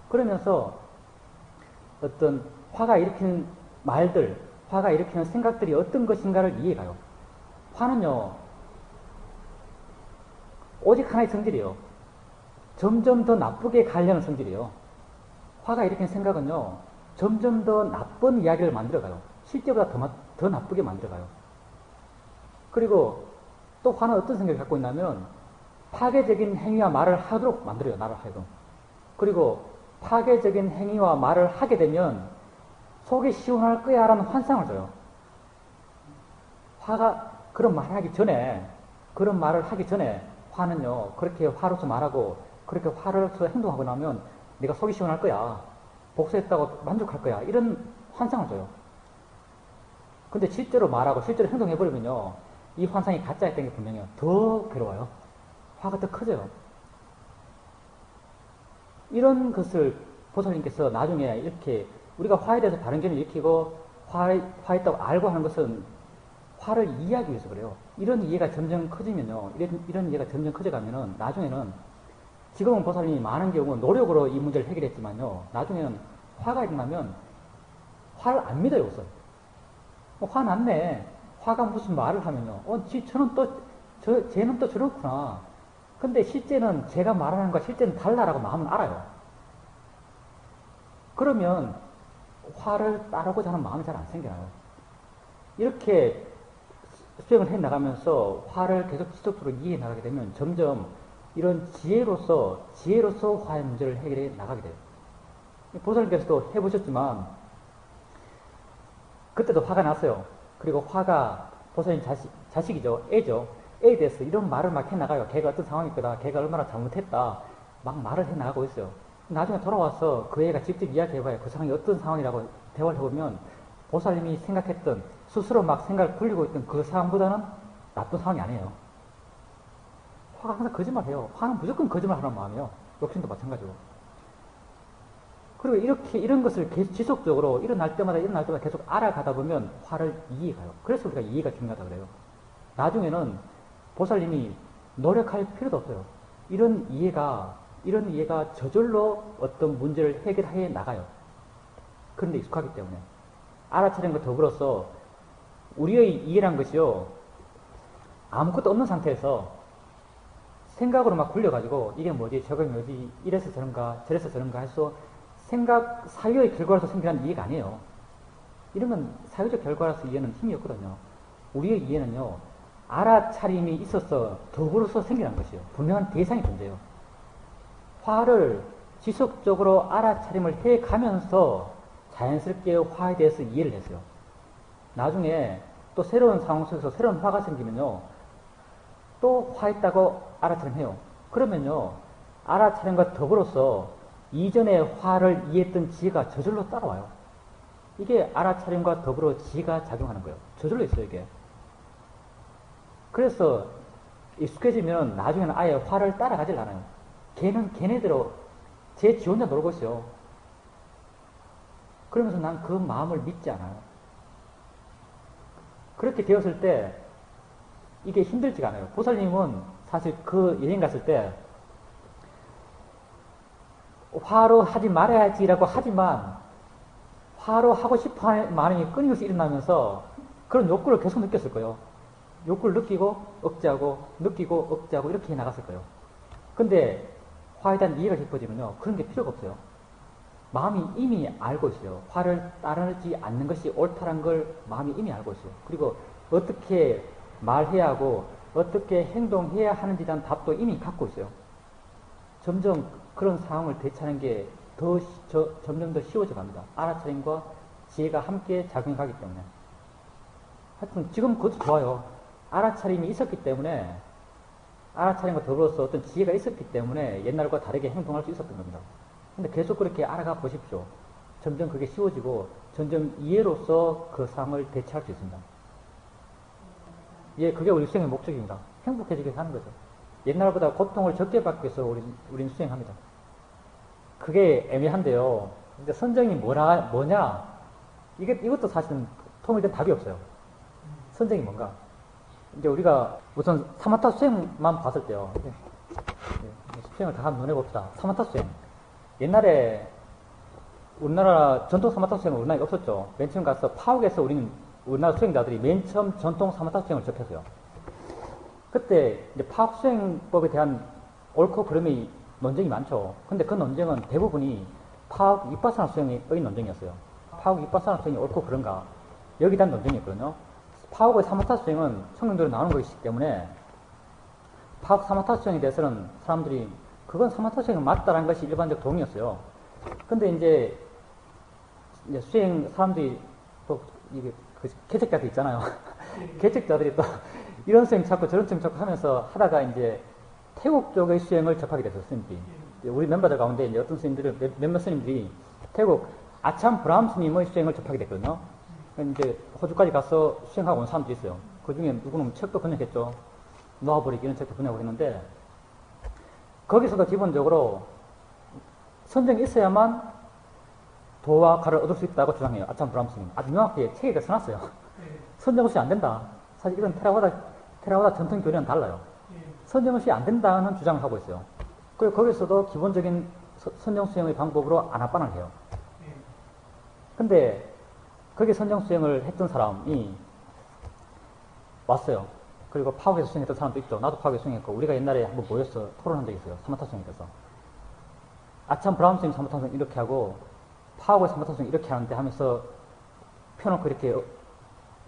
그러면서 어떤 화가 일으키는 말들, 화가 일으키는 생각들이 어떤 것인가를 이해가요. 화는요, 오직 하나의 성질이에요. 점점 더 나쁘게 가려는 성질이에요. 화가 일으키는 생각은요, 점점 더 나쁜 이야기를 만들어가요. 실제보다 더 나쁘게 만들어가요. 그리고 또 화는 어떤 생각을 갖고 있냐면 파괴적인 행위와 말을 하도록 만들어요. 나를 하여금. 그리고 파괴적인 행위와 말을 하게 되면 속이 시원할 거야 라는 환상을 줘요. 화가 그런 말을 하기 전에 화는요, 그렇게 화로서 말하고 그렇게 화로서 행동하고 나면 내가 속이 시원할 거야. 복수했다고 만족할 거야. 이런 환상을 줘요. 근데 실제로 말하고 실제로 행동해버리면요, 이 환상이 가짜였던 게 분명해요. 더 괴로워요. 화가 더 커져요. 이런 것을 보살님께서 나중에 이렇게 우리가 화에 대해서 바른 견을 일으키고 화 있다고 알고 하는 것은 화를 이해하기 위해서 그래요. 이런 이해가 점점 커지면요. 이런 이해가 점점 커져가면은 나중에는 지금은 보살님이 많은 경우 노력으로 이 문제를 해결했지만요. 나중에는 화가 일어나면 화를 안 믿어요, 우선. 화 났네. 화가 무슨 말을 하면요. 쟤는 또 저렇구나. 근데 실제는 제가 말하는 것과 실제는 달라라고 마음은 알아요. 그러면 화를 따르고자 하는 마음이 잘 안 생겨나요. 이렇게 수행을 해 나가면서 화를 계속 지속적으로 이해해 나가게 되면 점점 이런 지혜로서 화의 문제를 해결해 나가게 돼요. 보살님께서도 해보셨지만 그때도 화가 났어요. 그리고 화가 보살님 자식이죠. 애죠. 애에 대해서 이런 말을 막 해나가요. 걔가 어떤 상황일 거다. 걔가 얼마나 잘못했다. 막 말을 해나가고 있어요. 나중에 돌아와서 그 애가 직접 이야기해봐요. 그 상황이 어떤 상황이라고 대화를 해보면 보살님이 생각했던 스스로 막 생각을 굴리고 있던 그 상황보다는 나쁜 상황이 아니에요. 화가 항상 거짓말해요. 화는 무조건 거짓말하는 마음이에요. 욕심도 마찬가지고. 그리고 이런 것을 계속 지속적으로 일어날 때마다 계속 알아가다 보면 화를 이해가요. 그래서 우리가 이해가 중요하다 그래요. 나중에는 보살님이 노력할 필요도 없어요. 이런 이해가 저절로 어떤 문제를 해결해 나가요. 그런데 익숙하기 때문에. 알아차리는 것 더불어서 우리의 이해란 것이요. 아무것도 없는 상태에서 생각으로 막 굴려가지고 이게 뭐지 저게 뭐지 이래서 저런가 저래서 저런가 해서 생각 사유의 결과로서 생겨난 이해가 아니에요. 이런 건 사유적 결과로서 이해는 힘이 없거든요. 우리의 이해는요. 알아차림이 있어서 더불어서 생겨난 것이에요. 분명한 대상이 존재해요. 화를 지속적으로 알아차림을 해가면서 자연스럽게 화에 대해서 이해를 했어요. 나중에 또 새로운 상황 속에서 새로운 화가 생기면요. 또 화했다고 알아차림해요. 그러면요. 알아차림과 더불어서 이전에 화를 이해했던 지혜가 저절로 따라와요. 이게 알아차림과 더불어 지혜가 작용하는 거예요. 저절로 있어요, 이게. 그래서 익숙해지면 나중에는 아예 화를 따라가질 않아요. 걔는 걔네대로 지 혼자 놀고 있어요. 그러면서 난 그 마음을 믿지 않아요. 그렇게 되었을 때 이게 힘들지가 않아요. 보살님은 사실 그 여행 갔을 때 화로 하지 말아야지라고 하지만 화로 하고 싶어 하는 마음이 끊임없이 일어나면서 그런 욕구를 계속 느꼈을 거예요. 욕구를 느끼고 억제하고 느끼고 억제하고 이렇게 나갔을 거예요. 근데 화에 대한 이해가 깊어지면요. 그런 게 필요가 없어요. 마음이 이미 알고 있어요. 화를 따르지 않는 것이 옳다는 걸 마음이 이미 알고 있어요. 그리고 어떻게 말해야 하고 어떻게 행동해야 하는지에 대한 답도 이미 갖고 있어요. 점점 그런 상황을 대처하는 게 점점 더 쉬워져 갑니다. 알아차림과 지혜가 함께 작용해 가기 때문에. 하여튼 지금 그것도 좋아요. 알아차림이 있었기 때문에 알아차림과 더불어서 어떤 지혜가 있었기 때문에 옛날과 다르게 행동할 수 있었던 겁니다. 근데 계속 그렇게 알아가 보십시오. 점점 그게 쉬워지고 점점 이해로서 그 상황을 대처할 수 있습니다. 예, 그게 우리 수행의 목적입니다. 행복해지게 하는 거죠. 옛날보다 고통을 적게 받기 위해서 우리는 수행합니다. 그게 애매한데요. 근데 선정이 뭐냐? 이것도 사실은 통일된 답이 없어요. 선정이 뭔가? 이제 우리가 우선 사마타 수행만 봤을 때요. 수행을 다 한번 논해봅시다. 사마타 수행. 옛날에 우리나라 전통 사마타 수행은 우리나라에 없었죠. 맨 처음 가서 파옥에서 우리나라 수행자들이 맨 처음 전통 사마타 수행을 접했어요. 그때 이제 파옥 수행법에 대한 옳고 그름이 논쟁이 많죠. 근데 그 논쟁은 대부분이 파옥 이빠사나 수행의 논쟁이었어요. 파옥 이빠사나 수행이 옳고 그런가 여기에 대한 논쟁이었거든요. 파옥의 사마타 수행은 성경대로 나오는 것이기 때문에 파옥 사마타 수행에 대해서는 사람들이 그건 사마타 수행은 맞다라는 것이 일반적 동의였어요. 근데 이제 수행 사람들이 또 이게 개척자들 있잖아요. 개척자들이 또 이런 수행 찾고 저런 수행 찾고 하면서 하다가 이제 태국 쪽의 수행을 접하게 됐어요, 스님들이. 우리 멤버들 가운데 이제 어떤 스님들은 몇몇 스님들이 태국 아참 브라함 스님의 수행을 접하게 됐거든요. 이제 호주까지 가서 수행하고 온 사람들이 있어요. 그 중에 누구는 책도 번역했죠. 놓아버리기 이런 책도 번역을 했는데 거기서도 기본적으로 선정이 있어야만 도와 가를 얻을 수 있다고 주장해요. 아참 브라함 스님. 아주 명확하게 책에 써놨어요. 선정 없이 안 된다. 사실 이건 테라와다 전통 교리는 달라요. 선정 수행 안 된다는 주장을 하고 있어요. 그리고 거기서도 기본적인 선정 수행의 방법으로 아나빠나를 해요. 근데 거기 선정 수행을 했던 사람이 왔어요. 그리고 파워에서 수행했던 사람도 있죠. 나도 파워에서 수행했고, 우리가 옛날에 한번 모여서 토론한 적이 있어요. 사마타 수행에서. 아참 브라움 스님 사마타 수행 이렇게 하고, 파워의 사마타 수행 이렇게 하는데 하면서 펴놓고 이렇게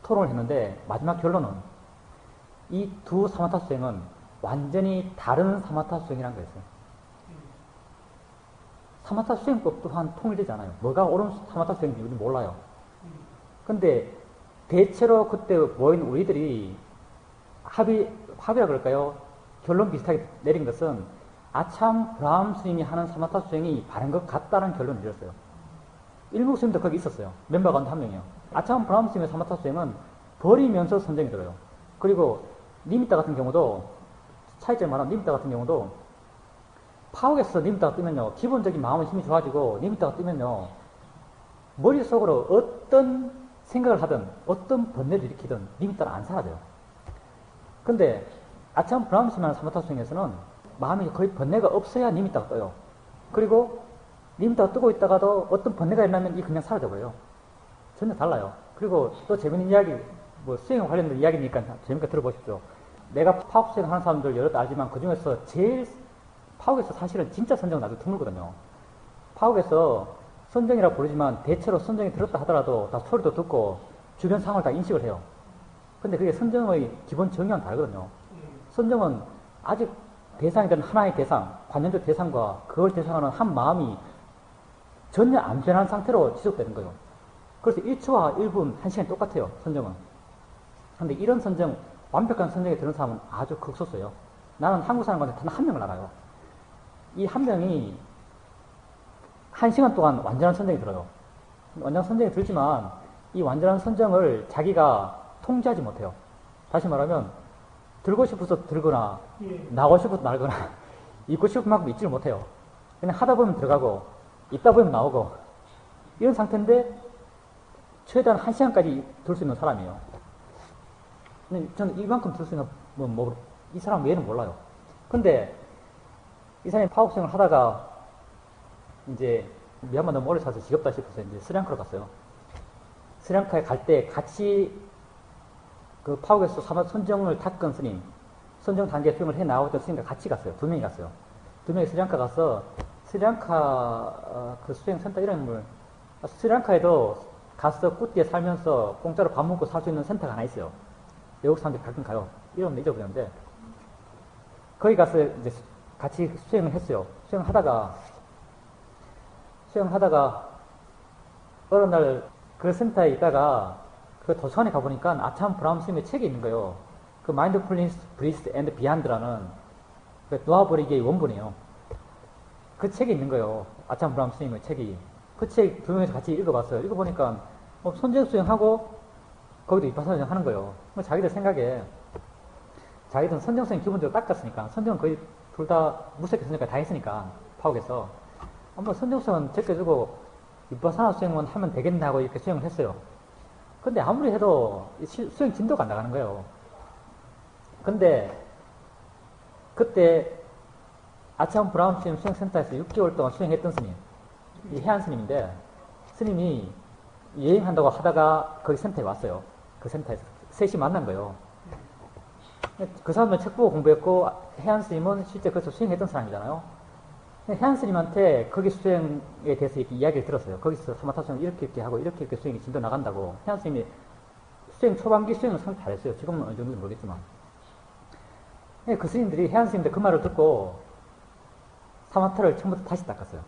토론을 했는데, 마지막 결론은 이 두 사마타 수행은 완전히 다른 사마타 수행이라는 거였어요. 사마타 수행법 또한 통일되지 않아요. 뭐가 옳은 사마타 수행인지 우리는 몰라요. 근데 대체로 그때 모인 우리들이 합의라 그럴까요? 결론 비슷하게 내린 것은 아참 브라움 스님이 하는 사마타 수행이 바른 것 같다는 결론을 내렸어요. 일부 스님도 거기 있었어요. 멤버 가운데 한 명이요. 아참 브라움 스님의 사마타 수행은 버리면서 선정이 들어요. 그리고 니미타 같은 경우도 차이점을 말하면 니미타 같은 경우도 파옥에서 니미타가 뜨면요, 기본적인 마음의 힘이 좋아지고 니미타가 뜨면요, 머릿속으로 어떤 생각을 하든 어떤 번뇌를 일으키든 니미타는 안 사라져요. 근데 아참 브라움 스님의 사마타 수행에서는 마음이 거의 번뇌가 없어야 니미타가 떠요. 그리고 니미타가 뜨고 있다가도 어떤 번뇌가 일어나면 이 그냥 사라져버려요. 전혀 달라요. 그리고 또 재밌는 이야기, 뭐 수행 관련된 이야기니까 재밌게 들어보십시오. 내가 파옥 수행 하는 사람들 여럿 알지만 그 중에서 제일 파옥에서 사실은 진짜 선정은 아주 드물거든요. 파옥에서 선정이라고 부르지만 대체로 선정이 들었다 하더라도 다 소리도 듣고 주변 상황을 다 인식을 해요. 근데 그게 선정의 기본 정의와는 다르거든요. 선정은 아직 대상이 되는 하나의 대상, 관념적 대상과 그걸 대상하는 한 마음이 전혀 안 변한 상태로 지속되는 거예요. 그래서 1초와 1분, 1시간이 똑같아요, 선정은. 근데 이런 선정, 완벽한 선정에 드는 사람은 아주 극소수예요. 나는 한국 사람 가운데 단 한 명을 알아요. 이 한 명이 1시간 동안 완전한 선정이 들어요. 완전한 선정이 들지만 이 완전한 선정을 자기가 통제하지 못해요. 다시 말하면 들고 싶어서 들거나 나가고 싶어서 나거나 있고 싶은 만큼 있지를 못해요. 그냥 하다 보면 들어가고 있다 보면 나오고 이런 상태인데 최대한 1시간까지 들 수 있는 사람이에요. 근데 저는 이만큼 들 수 있는 이 사람 외에는 몰라요. 근데 이 사람이 파옥수행을 하다가 이제 미얀마 너무 오래 살아서 지겹다 싶어서 이제 스리랑카로 갔어요. 스리랑카에 갈 때 같이 그 파옥에서 선정을 닦은 스님, 선정 단계 수행을 해 나오던 스님과 같이 갔어요. 2명이 갔어요. 2명이 스리랑카 가서 스리랑카 그 수행 센터 이름을 스리랑카에도 가서 꾸띠에 살면서 공짜로 밥 먹고 살 수 있는 센터가 하나 있어요. 외국 사람들이 가끔 가요. 이름은 잊어버렸는데 거기 가서 이제 같이 수행을 했어요. 수행하다가 어느 날 그 센터에 있다가 그 도서관에 가보니까 아참 브라움 스님의 책이 있는 거예요. 그 마인드풀니스 브리스 앤드 비안드라는 그 놓아버리기의 원본이에요. 그 책이 있는 거예요. 아참 브라움 스님의 책이. 그 책 2명이서 같이 읽어봤어요. 읽어보니까 선정 수행하고 거기도 입파선을 하는 거예요. 자기들 생각에 자기들은 선정 수행 기본적으로 닦았으니까 선정은 거의 둘 다 무색해 선정까지 다 했으니까 파옥에서 한번 선정 수행은 제껴주고 입파선화 수행만 하면 되겠나 하고 이렇게 수행을 했어요. 근데 아무리 해도 수행 진도가 안 나가는 거예요. 근데 그때 아참 브라움 스님 수행센터에서 6개월 동안 수행했던 스님, 이 해안 스님인데 스님이 여행한다고 하다가 거기 센터에 왔어요. 그 센터에서 셋이 만난 거예요. 그 사람은 책 보고 공부했고 해안 스님은 실제 거기서 수행했던 사람이잖아요. 해안 스님한테 거기 수행에 대해서 이렇게 이야기를 들었어요. 거기서 사마타 수행을 이렇게 하고 이렇게 수행이 진도 나간다고. 해안 스님이 수행 초반기 수행을 상당히 잘했어요. 지금은 어느 정도인지 모르겠지만. 그 스님들이 해안 스님들 그 말을 듣고 사마타를 처음부터 다시 닦았어요.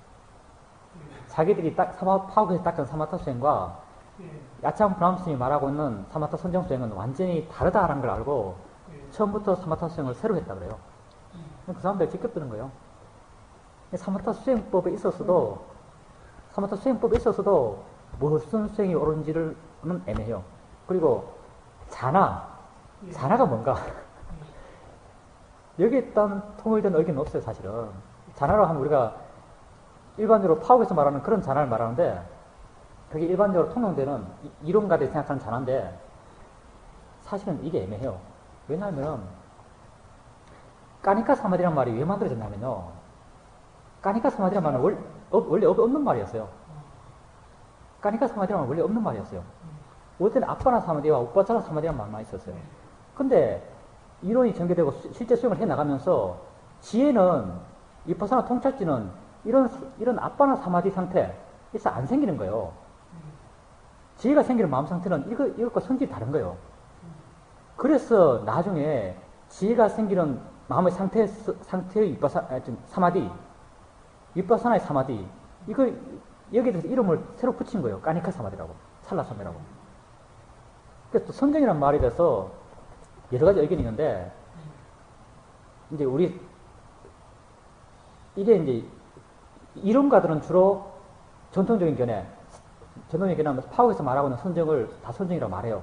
자기들이 파옥에서 닦은 사마타 수행과 야참 브라움 스님이 말하고 있는 사마타 선정 수행은 완전히 다르다라는 걸 알고 처음부터 사마타 수행을 새로 했다 그래요. 그 사람들이 직접 드는 거예요. 사마타 수행법에 있어서도 무슨 수행이 옳은지는 애매해요. 그리고 자나가 뭔가 여기에 일단 통일된 의견은 없어요. 사실은 자나라고 하면 우리가 일반적으로 파옥에서 말하는 그런 자나를 말하는데 그게 일반적으로 통용되는 이론가들이 생각하는 자나인데 사실은 이게 애매해요. 왜냐하면 까니까 사마디란 말이 왜 만들어졌냐면요. 까니까 사마디란 말은 원래 없는 말이었어요. 까니까 사마디란 말은 원래 없는 말이었어요. 원래는 아빠나 사마디와 오빠차나 사마디란 말만 있었어요. 근데 이론이 전개되고 실제 수용을 해 나가면서 지혜는 위파사나 통찰지는 이런 아빠나 사마디 상태 에서 안 생기는 거예요. 지혜가 생기는 마음 상태는 이것과 성질이 다른 거예요. 그래서 나중에 지혜가 생기는 마음의 상태의 사마디, 위파사나의 사마디, 여기에 대해서 이름을 새로 붙인 거예요. 까니카 사마디라고, 찰나 사마디라고. 그래서 또 성경이라는 말에 대해서 여러 가지 의견이 있는데, 이제 이게 이제 이론가들은 주로 전통적인 견해하면서 파워에서 말하고 있는 선정을 다 선정이라고 말해요.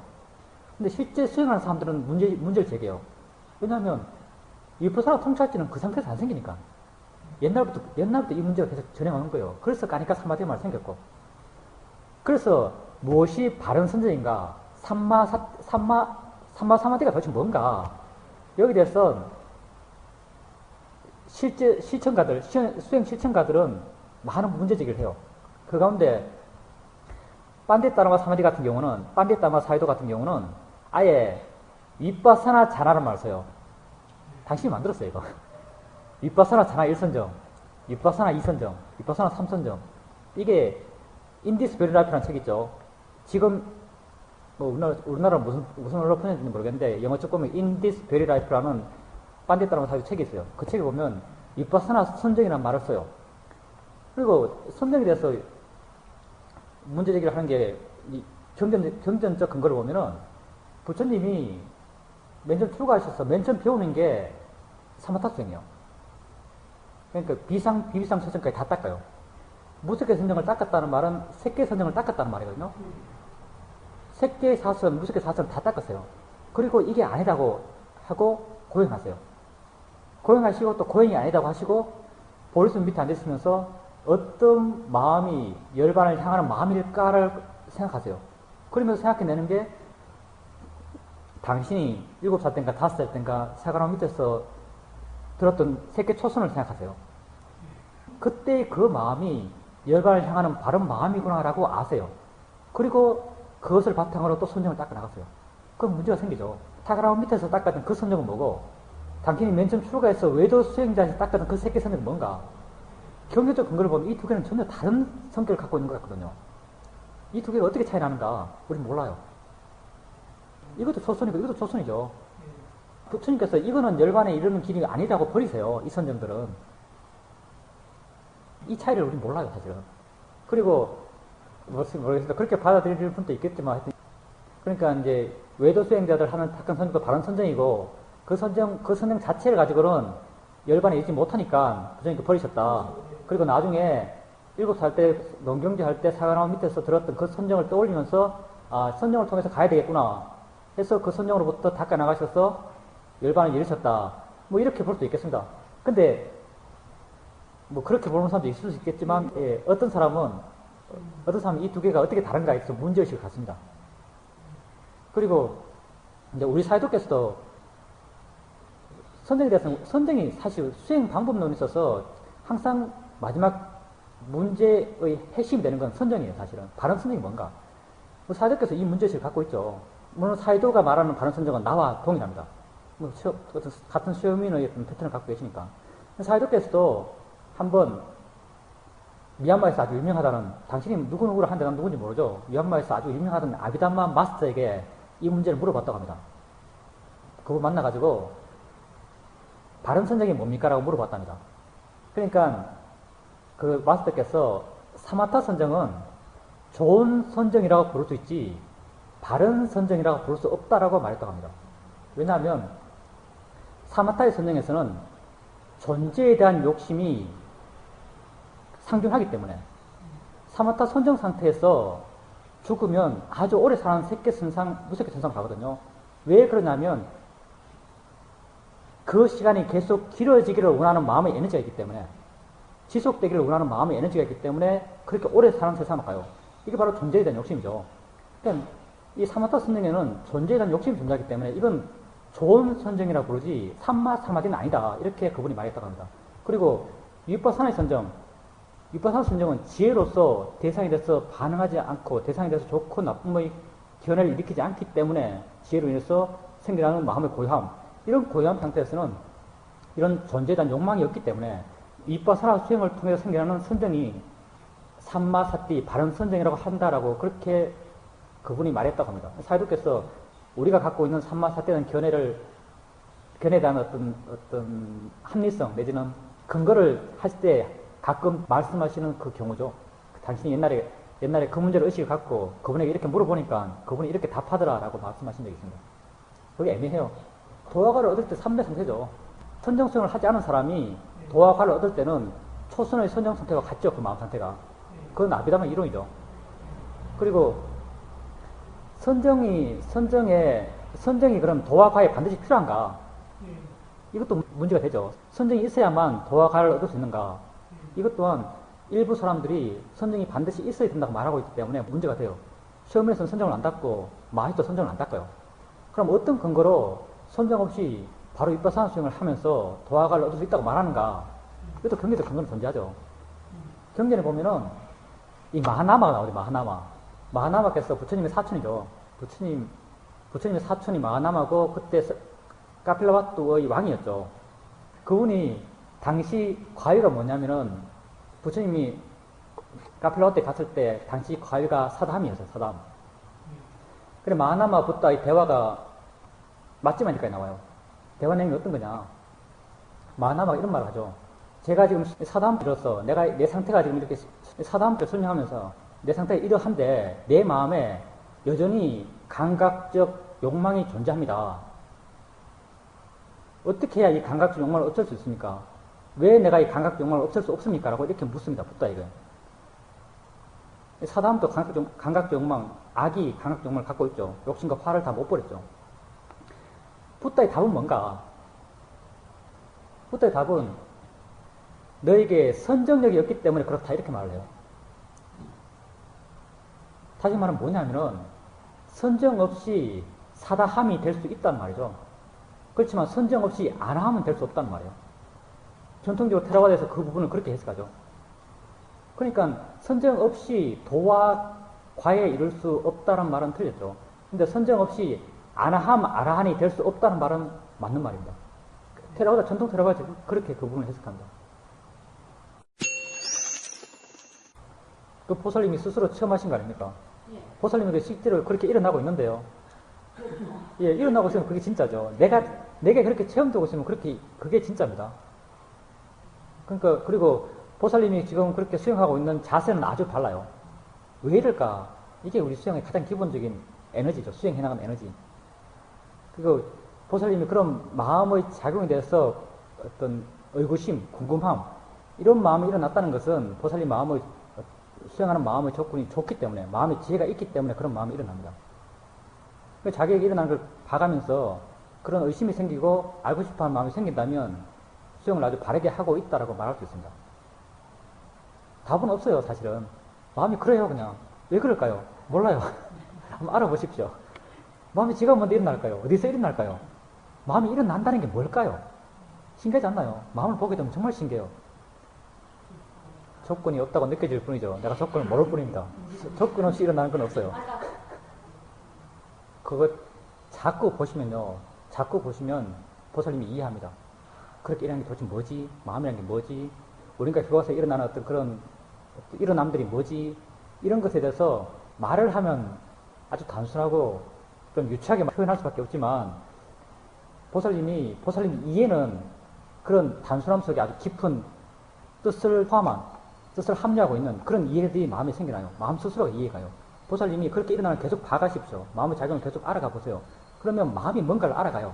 근데 실제 수행하는 사람들은 문제를 제기해요. 왜냐하면 위파사나 통찰지는 그 상태에서 안 생기니까. 옛날부터 이 문제가 계속 전해오는 거예요. 그래서 까니까 사마디 말이 생겼고. 그래서 무엇이 바른 선정인가? 삼마사마디가 도대체 뭔가? 여기 대해서 수행 실천가들은 많은 문제 제기를 해요. 그 가운데 판디타라마 사마디 같은 경우는, 판디타마 사이도 같은 경우는 아예 위파사나 자나를 말 써요. 당신이 만들었어요, 이거. 위파사나 자나 1선정, 위파사나 2선정, 위파사나 3선정. 이게 인디스 베리라이프라는 책 있죠. 지금 뭐 우리나라 무슨 언어로 표현했는지 모르겠는데 영어 쪽 보면 인디스 베리라이프라는 판디타라마 사이도 책이 있어요. 그 책에 보면 위파사나 선정이라는 말을 써요. 그리고 선정에 대해서 문제 제기를 하는 게 경전적 근거를 보면은 부처님이 맨 처음 출가하셔서 맨 처음 배우는 게 사마타 수행이에요. 그러니까 비비상 서정까지 다 닦아요. 무색계 선정을 닦았다는 말은 색계 선정을 닦았다는 말이거든요. 색계 사선, 무색계 사선 다 닦았어요. 그리고 이게 아니라고 하고 고행하세요. 고행하시고 또 고행이 아니라고 하시고 보리수 밑에 앉으시면서 어떤 마음이 열반을 향하는 마음일까를 생각하세요. 그러면서 생각해내는 게 당신이 7살 땐가 5살 땐가 사과나무 밑에서 들었던 새끼 초선을 생각하세요. 그때 그 마음이 열반을 향하는 바른 마음이구나라고 아세요. 그리고 그것을 바탕으로 또 선정을 닦아 나갔어요. 그럼 문제가 생기죠. 사과나무 밑에서 닦았던 그 선정은 뭐고, 당신이 맨 처음 출가해서 외도 수행자에서 닦았던 그 새끼 선정은 뭔가. 경제적 근거를 보면 이 두 개는 전혀 다른 성격을 갖고 있는 것 같거든요. 이 두 개가 어떻게 차이 나는가 우리는 몰라요. 이것도 초선이고 이것도 초선이죠. 부처님께서 이거는 열반에 이르는 길이 아니라고 버리세요. 이 선정들은. 이 차이를 우리는 몰라요, 사실은. 그리고 모르겠습니다. 그렇게 받아들일 분도 있겠지만 하여튼 그러니까 이제 외도 수행자들 하는 탁한 선정도 바른 선정이고 그 선정 자체를 가지고는 열반에 있지 못하니까 부처님께 버리셨다. 그리고 나중에 7살 때 농경지 할 때 사과나무 밑에서 들었던 그 선정을 떠올리면서 아, 선정을 통해서 가야 되겠구나 해서 그 선정으로부터 닦아 나가셔서 열반을 이루셨다. 뭐 이렇게 볼 수도 있겠습니다. 근데 뭐 그렇게 보는 사람도 있을 수 있겠지만 예, 어떤 사람은 이 두 개가 어떻게 다른가에 있어서 문제의식을 갖습니다. 그리고 이제 우리 사회도께서도 선정에 대해서 선정이 사실 수행 방법론에 있어서 항상 마지막 문제의 핵심이 되는 건 선정이에요, 사실은. 바른 선정이 뭔가. 사회도께서 이 문제의식을 갖고 있죠. 물론 사회도가 말하는 바른 선정은 나와 동일합니다. 뭐 같은 수요민의 어떤 패턴을 갖고 계시니까. 사회도께서도 한번 미얀마에서 아주 유명하다는, 당신이 누구누구를 하는데 난 누군지 모르죠. 미얀마에서 아주 유명하던 아비담마 마스터에게 이 문제를 물어봤다고 합니다. 그거 만나가지고 바른 선정이 뭡니까? 라고 물어봤답니다. 그러니까 그 마스터께서 사마타 선정은 좋은 선정이라고 부를 수 있지 바른 선정이라고 부를 수 없다라고 말했다고 합니다. 왜냐하면 사마타의 선정에서는 존재에 대한 욕심이 상존하기 때문에 사마타 선정 상태에서 죽으면 아주 오래 사는 무색계 선상 가거든요. 왜 그러냐면 그 시간이 계속 길어지기를 원하는 마음의 에너지가 있기 때문에, 지속되기를 원하는 마음의 에너지가 있기 때문에 그렇게 오래 사는 세상으로 가요. 이게 바로 존재에 대한 욕심이죠. 그러니까 이 사마타 선정에는 존재에 대한 욕심이 존재하기 때문에 이건 좋은 선정이라고 부르지 삼마사마디는 아니다. 이렇게 그분이 말했다고 합니다. 그리고 위빠사나의 선정, 위빠사나 선정은 지혜로서 대상에 대해서 반응하지 않고 대상에 대해서 좋고 나쁨의 견해를 일으키지 않기 때문에 지혜로 인해서 생겨나는 마음의 고요함, 이런 고요한 상태에서는 이런 존재에 대한 욕망이 없기 때문에 위빠사나 수행을 통해서 생겨나는 선정이 삼마사띠, 바른 선정이라고 한다라고 그렇게 그분이 말했다고 합니다. 사회도께서 우리가 갖고 있는 삼마사띠라는 견해에 대한 어떤 합리성 내지는 근거를 하실 때 가끔 말씀하시는 그 경우죠. 당신이 옛날에 그 문제를 의식을 갖고 그분에게 이렇게 물어보니까 그분이 이렇게 답하더라라고 말씀하신 적이 있습니다. 그게 애매해요. 도화과를 얻을 때 3대 상태죠. 선정성을 하지 않은 사람이 도화과를 얻을 때는 초선의 선정 상태가 같죠. 그 마음 상태가. 그건 아비담의 이론이죠. 그리고 선정이 그럼 도화과에 반드시 필요한가? 이것도 문제가 되죠. 선정이 있어야만 도화과를 얻을 수 있는가? 이것 또한 일부 사람들이 선정이 반드시 있어야 된다고 말하고 있기 때문에 문제가 돼요. 시험에서는 선정을 안 닦고 마hit도 선정을 안 닦아요. 그럼 어떤 근거로 선정 없이 바로 위빠사나 수행을 하면서 도화과를 얻을 수 있다고 말하는가? 이것도 경계적 근거는 존재하죠. 경전에 보면은 이 마하나마가 나오죠. 마하나마께서 부처님의 사촌이죠. 부처님의 사촌이 마하나마고 그때 카필라와뚜의 왕이었죠. 그분이 당시 과유가 뭐냐면은 부처님이 카필라와뚜에 갔을 때 당시 과유가 사담이었어요. 사담. 그래 마하나마 부다의 대화가 맞지마니까지 나와요. 대화 내용이 어떤 거냐? 마하나마가 이런 말을 하죠. 제가 지금 사담으로서 내 상태가 지금 이렇게 사담을 설명하면서 내 상태가 이러한데 내 마음에 여전히 감각적 욕망이 존재합니다. 어떻게 해야 이 감각적 욕망을 없앨 수 있습니까? 왜 내가 이 감각적 욕망을 없앨 수 없습니까? 라고 이렇게 묻습니다. 부다에게. 사담도 감각적 욕망, 악이 감각적 욕망을 갖고 있죠. 욕심과 화를 다 못 버렸죠. 부다의 답은 뭔가? 부다의 답은 너에게 선정력이 없기 때문에 그렇다 이렇게 말을 해요. 다시 말하면 뭐냐면은 선정 없이 사다함이 될 수 있단 말이죠. 그렇지만 선정 없이 안함은 될 수 없단 말이에요. 전통적으로 테라와다에서 그 부분을 그렇게 해석하죠. 그러니까 선정 없이 도와 과에 이룰 수 없다는 말은 틀렸죠. 근데 선정 없이 아나함, 아라한이 될 수 없다는 말은 맞는 말입니다. 테라와다, 전통 테라와다 그렇게 그 부분을 해석합니다. 그 보살님이 스스로 체험하신 거 아닙니까? 예. 보살님에게 실제로 그렇게 일어나고 있는데요. 예, 일어나고 있으면 그게 진짜죠. 내가 그렇게 체험되고 있으면 그게 진짜입니다. 그러니까, 그리고 보살님이 지금 그렇게 수행하고 있는 자세는 아주 달라요. 왜 이럴까? 이게 우리 수행의 가장 기본적인 에너지죠. 수행해 나가는 에너지. 그리고 보살님이 그런 마음의 작용에 대해서 어떤 의구심, 궁금함, 이런 마음이 일어났다는 것은 보살님 마음의 수행하는 마음의 조건이 좋기 때문에, 마음의 지혜가 있기 때문에 그런 마음이 일어납니다. 자기에게 일어나는 걸 봐가면서 그런 의심이 생기고 알고 싶어하는 마음이 생긴다면 수행을 아주 바르게 하고 있다라고 말할 수 있습니다. 답은 없어요, 사실은. 마음이 그래요, 그냥. 왜 그럴까요? 몰라요. 한번 알아보십시오. 마음이 지가 먼저 일어날까요? 어디서 일어날까요? 마음이 일어난다는 게 뭘까요? 신기하지 않나요? 마음을 보게 되면 정말 신기해요. 조건이 없다고 느껴질 뿐이죠. 내가 조건을 모를 뿐입니다. 조건 없이 일어나는 건 없어요. 그거 자꾸 보시면 보살님이 이해합니다. 그렇게 일어나는 게 도대체 뭐지? 마음이라는 게 뭐지? 우리가 교과서에 일어나는 어떤 그런 일어남들이 뭐지? 이런 것에 대해서 말을 하면 아주 단순하고 좀 유치하게 표현할 수밖에 없지만 보살님 이해는 그런 단순함 속에 아주 깊은 뜻을 함유하고 있는 그런 이해들이 마음에 생겨나요. 마음 스스로가 이해가요. 보살님이 그렇게 일어나는 걸 계속 봐가십시오. 마음의 작용을 계속 알아가 보세요. 그러면 마음이 뭔가를 알아가요.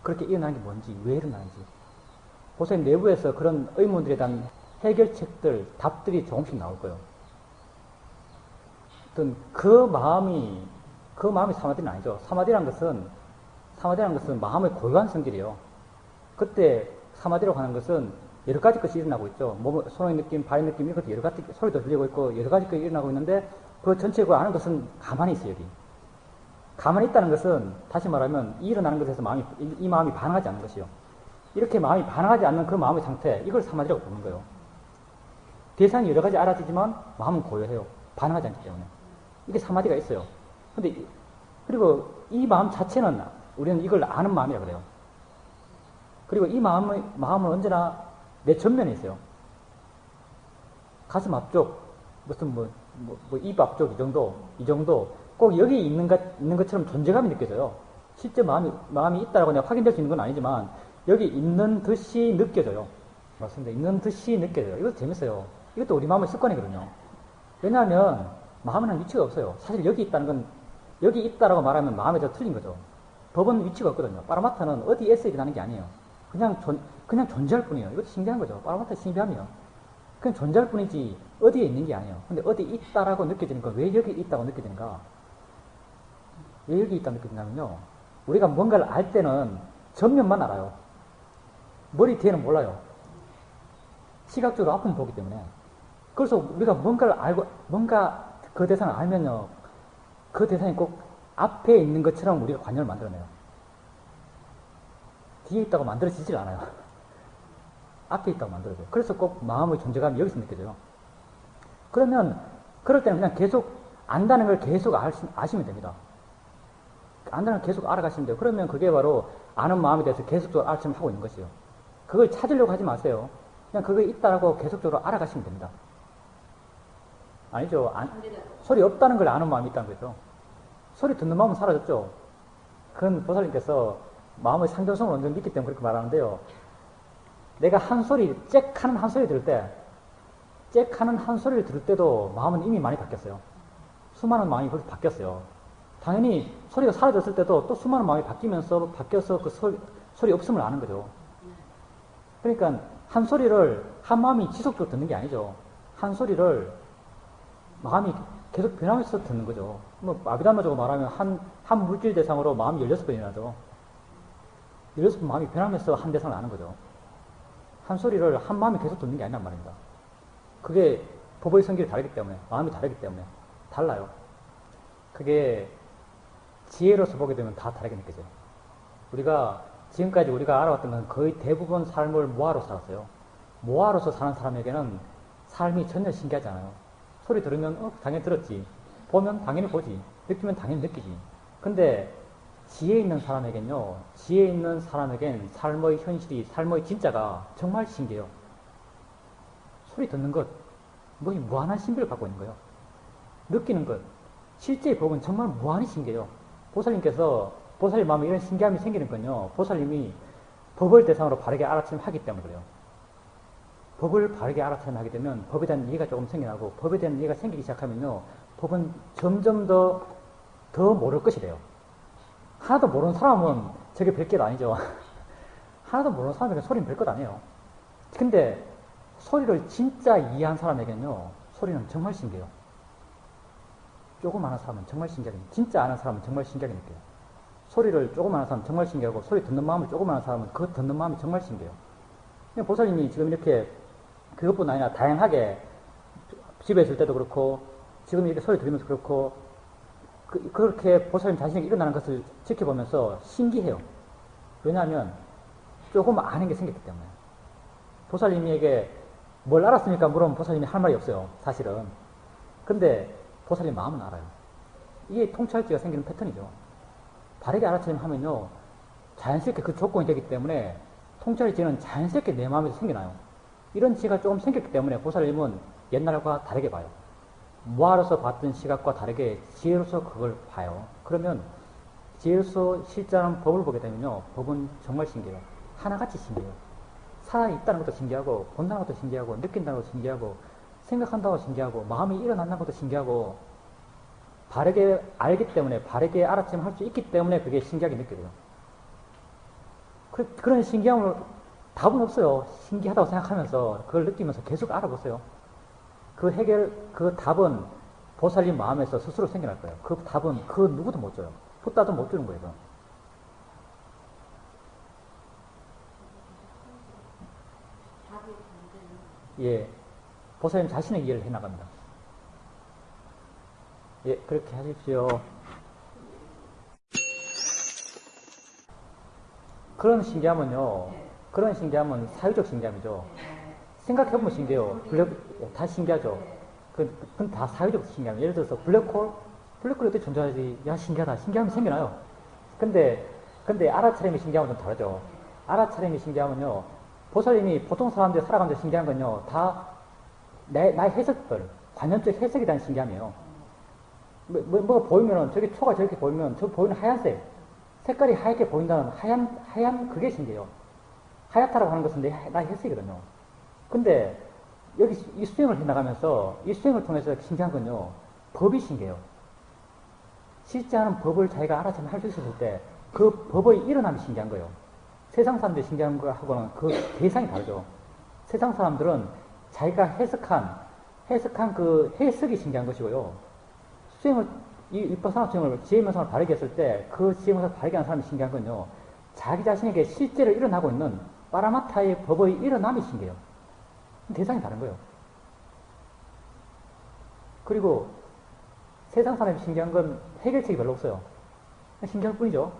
그렇게 일어나는 게 뭔지, 왜 일어나는지. 보살님 내부에서 그런 의문들에 대한 해결책들, 답들이 조금씩 나올 거예요. 어떤 그 마음이 사마디는 아니죠. 사마디라는 것은 마음의 고요한 성질이에요. 그때 사마디라고 하는 것은 여러 가지 것이 일어나고 있죠. 손의 느낌, 발의 느낌, 이런 것도 여러 가지 소리도 들리고 있고 여러 가지 것이 일어나고 있는데 그 전체 그 아는 것은 가만히 있어요, 여기. 가만히 있다는 것은 다시 말하면 이 일어나는 것에서 이 마음이 반응하지 않는 것이요. 이렇게 마음이 반응하지 않는 그 마음의 상태, 이걸 사마디라고 부르는 거예요. 대상이 여러 가지 알아지지만 마음은 고요해요. 반응하지 않기 때문에. 이게 사마디가 있어요. 근데 그리고 이 마음 자체는 우리는 이걸 아는 마음이라 그래요. 그리고 이 마음은 언제나 내 전면에 있어요. 가슴 앞쪽, 무슨 입 앞쪽 이 정도 꼭 여기 있는 것처럼 존재감이 느껴져요. 실제 마음이 있다라고 내가 확인될 수 있는 건 아니지만 여기 있는 듯이 느껴져요. 맞습니다. 있는 듯이 느껴져요. 이것도 재밌어요. 이것도 우리 마음의 습관이거든요. 왜냐하면 마음은 위치가 없어요. 사실 여기 있다는 건 여기 있다라고 말하면 마음에 더 틀린 거죠. 법은 위치가 없거든요. 파라마타는 어디에서 일어나는 게 아니에요. 그냥 존재할 뿐이에요. 이것도 신기한 거죠. 파라마타의 신비함이요. 그냥 존재할 뿐이지 어디에 있는 게 아니에요. 근데 어디 있다라고 느껴지니까 왜 여기 있다고 느껴지는가? 왜 여기 있다고 느껴지냐면요. 우리가 뭔가를 알 때는 전면만 알아요. 머리 뒤에는 몰라요. 시각적으로 앞은 보기 때문에. 그래서 우리가 뭔가를 알고, 뭔가 그 대상을 알면요. 그 대상이 꼭 앞에 있는 것처럼 우리가 관념을 만들어내요. 뒤에 있다고 만들어지질 않아요. 앞에 있다고 만들어져요. 그래서 꼭 마음의 존재감이 여기서 느껴져요. 그러면, 그럴 때는 그냥 계속 안다는 걸 계속 아시면 됩니다. 안다는 걸 계속 알아가시면 돼요. 그러면 그게 바로 아는 마음에 대해서 계속적으로 알아차림 하고 있는 것이요. 그걸 찾으려고 하지 마세요. 그냥 그게 있다라고 계속적으로 알아가시면 됩니다. 아니죠. 소리 없다는 걸 아는 마음이 있다는 거죠. 소리 듣는 마음은 사라졌죠. 그건 보살님께서 마음의 상존성을 완전 믿기 때문에 그렇게 말하는데요. 내가 잭 하는 한 소리 들을 때, 잭 하는 한 소리를 들을 때도 마음은 이미 많이 바뀌었어요. 수많은 마음이 벌써 바뀌었어요. 당연히 소리가 사라졌을 때도 또 수많은 마음이 바뀌어서 그 소리 없음을 아는 거죠. 그러니까 한 소리를 한 마음이 지속적으로 듣는 게 아니죠. 한 소리를 마음이 계속 변하면서 듣는 거죠. 아비담마적으로 말하면 한 물질 대상으로 마음이 16번이 나죠. 16번 마음이 변하면서 한 대상을 아는 거죠. 한 소리를 한 마음이 계속 듣는 게 아니란 말입니다. 그게 법의 성질이 다르기 때문에, 마음이 다르기 때문에 달라요. 그게 지혜로서 보게 되면 다 다르게 느껴져요. 지금까지 우리가 알아왔던 건 거의 대부분 삶을 모아로 살았어요. 모아로서 사는 사람에게는 삶이 전혀 신기하지 않아요. 소리 들으면 당연히 들었지. 보면 당연히 보지. 느끼면 당연히 느끼지. 근데 지혜 있는 사람에겐요. 지혜 있는 사람에겐 삶의 현실이, 삶의 진짜가 정말 신기해요. 소리 듣는 것, 무한한 신비를 갖고 있는 거예요. 느끼는 것, 실제의 법은 정말 무한히 신기해요. 보살님 마음에 이런 신기함이 생기는 건요. 보살님이 법을 대상으로 바르게 알아차림하기 때문에 그래요. 법을 바르게 알아차림하게 되면 법에 대한 이해가 조금 생겨나고 법에 대한 이해가 생기기 시작하면요. 법은 점점 더 모를 것이 돼요. 하나도 모르는 사람은 저게 별것 아니죠. 하나도 모르는 사람에게 소리는 별것 아니에요. 근데 소리를 진짜 이해한 사람에게는요. 소리는 정말 신기해요. 조금 아는 사람은 정말 신기하게 느껴요. 진짜 아는 사람은 정말 신기하게 느껴요. 소리를 조금 아는 사람은 정말 신기하고 소리 듣는 마음을 조금 아는 사람은 그 듣는 마음이 정말 신기해요. 보살님이 지금 이렇게 그것뿐 아니라 다양하게 집에 있을 때도 그렇고 지금 이렇게 소리 들으면서 그렇고 그렇게 보살님 자신이 일어나는 것을 지켜보면서 신기해요. 왜냐하면 조금 아는 게 생겼기 때문에. 보살님에게 뭘 알았습니까? 물어보면 보살님이 할 말이 없어요. 사실은. 근데 보살님 마음은 알아요. 이게 통찰지가 생기는 패턴이죠. 바르게 알아차림 하면요. 자연스럽게 그 조건이 되기 때문에 통찰지는 자연스럽게 내 마음에서 생겨나요. 이런 지가 조금 생겼기 때문에 보살님은 옛날과 다르게 봐요. 무아로서 봤던 시각과 다르게 지혜로서 그걸 봐요. 그러면 지혜로서 실제하는 법을 보게 되면요. 법은 정말 신기해요. 하나같이 신기해요. 살아있다는 것도 신기하고 본다는 것도 신기하고 느낀다는 것도 신기하고 생각한다고 신기하고 마음이 일어난다는 것도 신기하고 바르게 알기 때문에 바르게 알아차림할 수 있기 때문에 그게 신기하게 느껴져요. 그런 신기함을 답은 없어요. 신기하다고 생각하면서 그걸 느끼면서 계속 알아보세요. 그 답은 보살님 마음에서 스스로 생겨날 거예요. 그 답은 그 누구도 못 줘요. 붓다도 못 주는 거예요. 예. 보살님 자신의 이해를 해나갑니다. 예, 그렇게 하십시오. 그런 신기함은요, 그런 신기함은 사회적 신기함이죠. 생각해보면 신기해요. 다 신기하죠. 그건 다 사회적 신기함. 예를 들어서 블랙홀? 블랙홀이 어떻게 존재하지? 야, 신기하다. 신기함이 생겨나요. 근데 알아차림이 신기함은 좀 다르죠. 알아차림이 신기함은요, 보살님이 보통 사람들이 살아가면서 신기한 건요, 다 나의 해석들, 관념적 해석에 대한 신기함이에요. 뭐가 보이면은, 저기 초가 저렇게 보이면, 저 보이는 하얀색, 색깔이 하얗게 보인다는 하얀 그게 신기해요. 하얗다라고 하는 것은 나의 해석이거든요. 근데, 여기 이 수행을 해나가면서, 이 수행을 통해서 신기한 건요, 법이 신기해요. 실제 하는 법을 자기가 알아차면 할 수 있었을 때, 그 법의 일어남이 신기한 거예요. 세상 사람들이 신기한 거하고는 그 대상이 다르죠. 세상 사람들은 자기가 해석한 그 해석이 신기한 것이고요. 수행을, 이 위파사나 수행을, 지혜명상을 바르게 했을 때, 그 지혜명상을 바르게 하는 사람이 신기한 건요, 자기 자신에게 실제로 일어나고 있는 파라마타의 법의 일어남이 신기해요. 대상이 다른 거예요. 그리고 세상 사람이 신기한 건 해결책이 별로 없어요. 신기할 뿐이죠.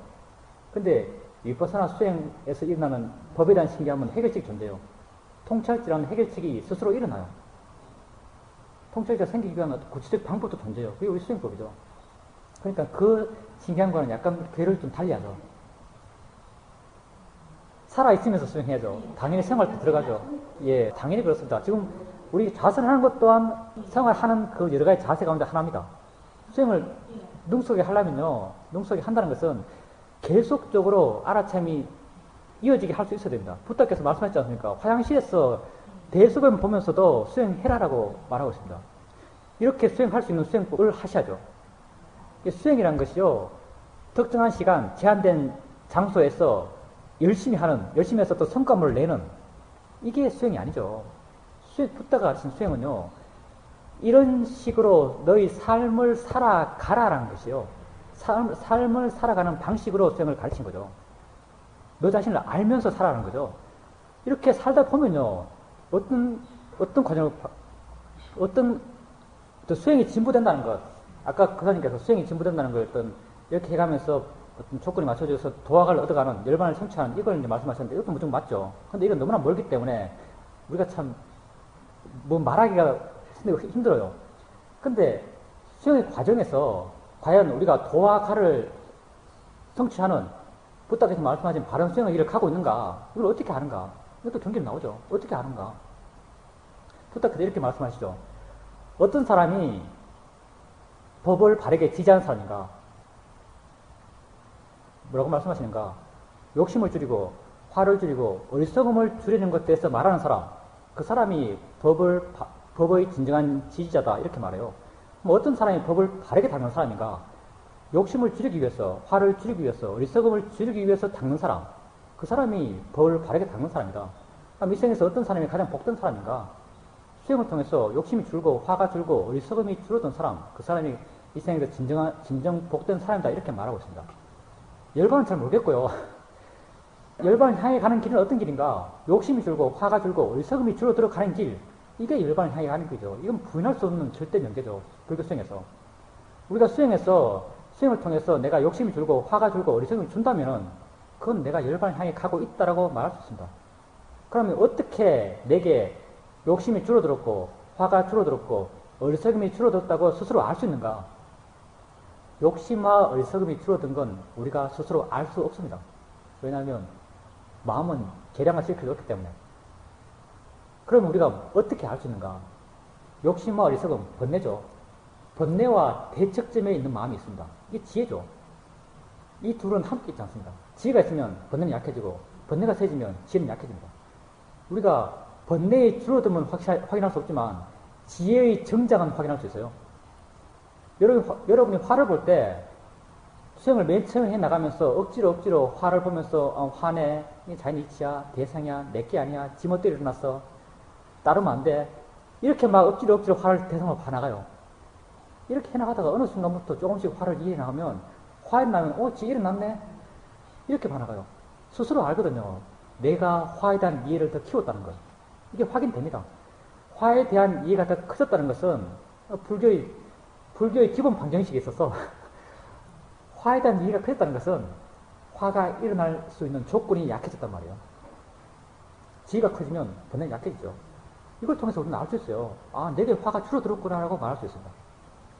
근데 위파사나 수행에서 일어나는 법에 대한 신기함은 해결책이 존재해요. 통찰지라는 해결책이 스스로 일어나요. 통찰지가 생기기 위한 구체적 방법도 존재해요. 그게 우리 수행법이죠. 그러니까 그 신기함과는 약간 궤를 좀 달리하죠. 살아있으면서 수행해야죠. 당연히 생활 때 들어가죠. 예, 당연히 그렇습니다. 지금 우리 자세를 하는 것 또한 생활하는 그 여러 가지 자세 가운데 하나입니다. 수행을 능숙하게 하려면요, 능숙하게 한다는 것은 계속적으로 알아참이 이어지게 할 수 있어야 됩니다. 부탁께서 말씀하셨지 않습니까? 화장실에서 대수변 보면서도 수행해라라고 말하고 있습니다. 이렇게 수행할 수 있는 수행법을 하셔야죠. 수행이라는 것이요, 특정한 시간, 제한된 장소에서 열심히 해서 또 성과물을 내는, 이게 수행이 아니죠. 부탁가 가르친 수행은요, 이런 식으로 너희 삶을 살아가라라는 것이요. 삶을 살아가는 방식으로 수행을 가르친 거죠. 너 자신을 알면서 살아가는 거죠. 이렇게 살다 보면요, 수행이 진보된다는 것, 아까 그사님께서 수행이 진보된다는 걸 이렇게 해가면서 어떤 조건이 맞춰져서 도학을 얻어가는, 열반을 성취하는, 이걸 이제 말씀하셨는데, 이것도 무조건 맞죠. 근데 이건 너무나 멀기 때문에, 우리가 말하기가 힘들어요. 근데 수행의 과정에서, 과연 우리가 도학을 성취하는, 부탁께서 말씀하신 바른 수행의 길을 가고 있는가, 이걸 어떻게 아는가, 이것도 경계로 나오죠. 어떻게 아는가. 부탁께서 이렇게 말씀하시죠. 어떤 사람이 법을 바르게 지지하는 사람인가? 뭐라고 말씀하시는가? 욕심을 줄이고, 화를 줄이고, 어리석음을 줄이는 것에 대해서 말하는 사람, 그 사람이 법의 진정한 지지자다, 이렇게 말해요. 어떤 사람이 법을 바르게 닦는 사람인가? 욕심을 줄이기 위해서, 화를 줄이기 위해서, 어리석음을 줄이기 위해서 닦는 사람, 그 사람이 법을 바르게 닦는 사람이다. 그럼 이 생에서 어떤 사람이 가장 복된 사람인가? 수행을 통해서 욕심이 줄고, 화가 줄고, 어리석음이 줄어든 사람, 그 사람이 이 생에서 진정 복된 사람이다, 이렇게 말하고 있습니다. 열반은 잘 모르겠고요. 열반을 향해 가는 길은 어떤 길인가? 욕심이 줄고, 화가 줄고, 어리석음이 줄어들어 가는 길, 이게 열반을 향해 가는 길이죠. 이건 부인할 수 없는 절대 명제죠. 불교 수행에서. 우리가 수행을 통해서 내가 욕심이 줄고, 화가 줄고, 어리석음이 준다면은, 그건 내가 열반을 향해 가고 있다라고 말할 수 있습니다. 그러면 어떻게 내게 욕심이 줄어들었고, 화가 줄어들었고, 어리석음이 줄어들었다고 스스로 알 수 있는가? 욕심과 어리석음이 줄어든 건 우리가 스스로 알 수 없습니다. 왜냐하면 마음은 계량을 시킬 수 없기 때문에. 그럼 우리가 어떻게 알 수 있는가? 욕심과 어리석음, 번뇌죠. 번뇌와 대척점에 있는 마음이 있습니다. 이게 지혜죠. 이 둘은 함께 있지 않습니다. 지혜가 있으면 번뇌는 약해지고, 번뇌가 세지면 지혜는 약해집니다. 우리가 번뇌의 줄어듦은 확인할 수 없지만 지혜의 정장은 확인할 수 있어요. 여러분이 화를 볼 때 수행을 맨 처음에 해나가면서 억지로 화를 보면서 화내, 자연 이치야, 대상이야, 내게 아니야, 지멋대로 일어났어, 따르면 안 돼, 이렇게 막 억지로 화를 대상으로 봐나가요. 이렇게 해나가다가 어느 순간부터 조금씩 화를 이해해 나가면, 화에 나면 지 일어났네, 이렇게 봐나가요. 스스로 알거든요. 내가 화에 대한 이해를 더 키웠다는 것. 이게 확인됩니다. 화에 대한 이해가 더 커졌다는 것은 불교의 기본 방정식에 있어서 화에 대한 이해가 커졌다는 것은 화가 일어날 수 있는 조건이 약해졌단 말이에요. 지가 커지면 본능이 약해지죠. 이걸 통해서 우리는 알 수 있어요. 아, 내게 화가 줄어들었구나라고 말할 수 있습니다.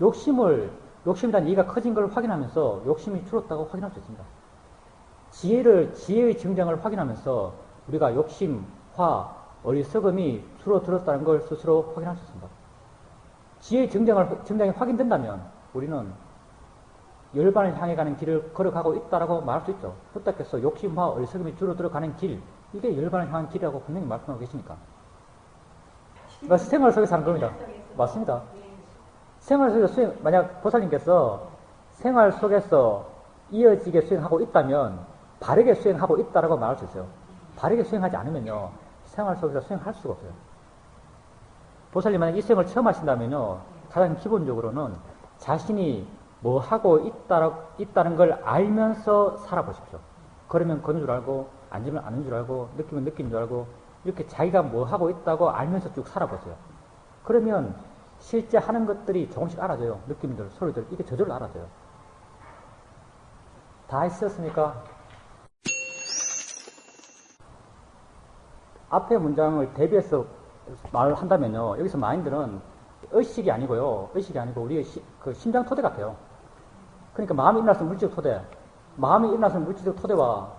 욕심이란 이가 커진 걸 확인하면서 욕심이 줄었다고 확인할 수 있습니다. 지혜의 증장을 확인하면서 우리가 욕심, 화, 어리석음이 줄어들었다는 걸 스스로 확인할 수 있습니다. 지혜의 증장이 확인된다면 우리는 열반을 향해 가는 길을 걸어가고 있다라고 말할 수 있죠. 부탁해서 욕심과 어리석음이 줄어들어가는 길, 이게 열반을 향한 길이라고 분명히 말씀하고 계시니까. 그러니까 생활 속에서 하는 겁니다. 맞습니다. 생활 속에서 만약 보살님께서 생활 속에서 이어지게 수행하고 있다면 바르게 수행하고 있다라고 말할 수 있어요. 바르게 수행하지 않으면요, 생활 속에서 수행할 수가 없어요. 보살님 만약 이 수행을 처음 하신다면요, 가장 기본적으로는 자신이 뭐 하고 있다는 걸 알면서 살아보십시오. 걸으면 걷는 줄 알고, 앉으면 앉는 줄 알고, 느끼면 느끼는 줄 알고, 이렇게 자기가 뭐 하고 있다고 알면서 쭉 살아보세요. 그러면 실제 하는 것들이 조금씩 알아져요. 느낌들, 소리들, 이게 저절로 알아져요. 다 했었습니까? 앞에 문장을 대비해서 말을 한다면요, 여기서 마인드는 의식이 아니고요, 우리의 그 심장 토대 같아요. 그러니까 마음이 일어나서 물질적 토대, 마음이 일어나서 물질적 토대와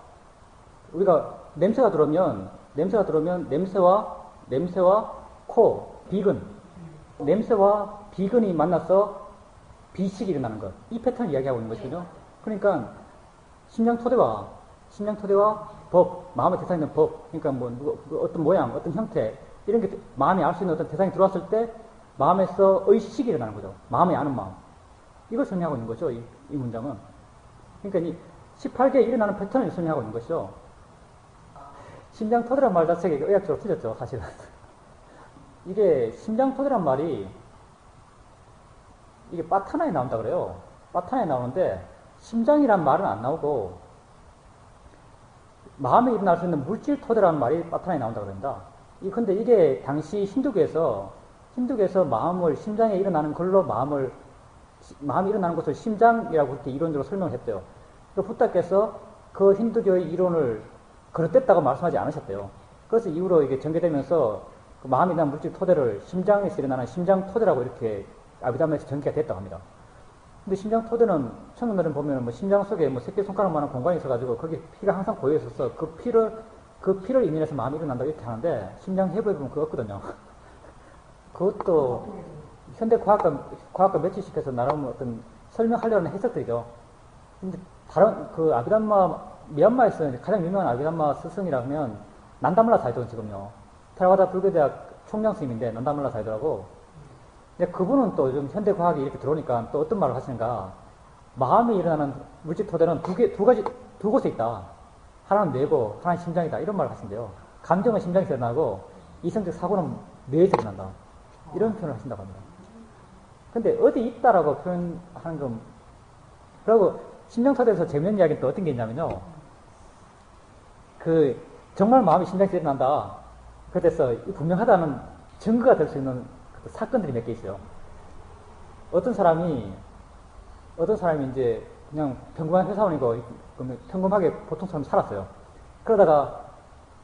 우리가 냄새가 들어오면 냄새와 코, 비근, 냄새와 비근이 만나서 비식이 일어나는 것, 이 패턴을 이야기하고 있는 것이거든요. 그러니까 심장 토대와 법, 마음의 대상에 있는 법, 그러니까 뭐 어떤 모양, 어떤 형태, 이런 게 마음이 알 수 있는 어떤 대상이 들어왔을 때 마음에서 의식이 일어나는 거죠. 마음이 아는 마음. 이걸 설명하고 있는 거죠, 이 문장은. 그러니까 이 18개에 일어나는 패턴을 설명하고 있는 것이죠. 심장 토대란 말 자체가 의학적으로 틀렸죠, 사실은. 이게 심장 토대란 말이 이게 빠타나에 나온다 그래요. 빠타나에 나오는데 심장이란 말은 안 나오고 마음에 일어날 수 있는 물질 토대라는 말이 빠타나에 나온다 그럽니다. 근데 이게 당시 힌두교에서 심장에 일어나는 걸로 마음이 일어나는 것을 심장이라고 그렇게 이론적으로 설명을 했대요. 그 부타께서 그 힌두교의 이론을 그릇됐다고 말씀하지 않으셨대요. 그래서 이후로 이게 전개되면서 그 마음이 일어나는 물질 토대를 심장에서 일어나는 심장 토대라고 이렇게 아비담에서 전개가 됐다고 합니다. 근데 심장 토대는 청년들은 보면 뭐 심장 속에 뭐 새끼손가락만한 공간이 있어가지고 거기 피가 항상 고여 있어서 그 피를 인연해서 마음이 일어난다 이렇게 하는데 심장 해부에 보면 그거 없거든요. 그것도 현대 과학과 매치시켜서 나름 어떤 설명하려는 해석들이죠. 근데 다른 그 미얀마에서 가장 유명한 아비담마 스승이라 하면 난다물라 사이드는 지금요. 테라와다 불교대학 총장 스님인데 난다물라 사이드라고. 근데 그분은 또 좀 현대 과학이 이렇게 들어오니까 또 어떤 말을 하시는가? 마음이 일어나는 물질 토대는 두 곳에 있다. 하나는 뇌고 하나는 심장이다. 이런 말을 하신대요. 감정은 심장에서 일어나고 이성적 사고는 뇌에서 일어난다. 이런 표현을 하신다고 합니다. 근데 어디 있다라고 표현하는 건, 그리고 심장 토대에서 재밌는 이야기는 또 어떤 게 있냐면요. 정말 마음이 심장에서 일어난다. 그래서 분명하다는 증거가 될 수 있는 사건들이 몇 개 있어요. 어떤 사람이 이제 그냥 평범한 회사원이고 평범하게 보통처럼 살았어요. 그러다가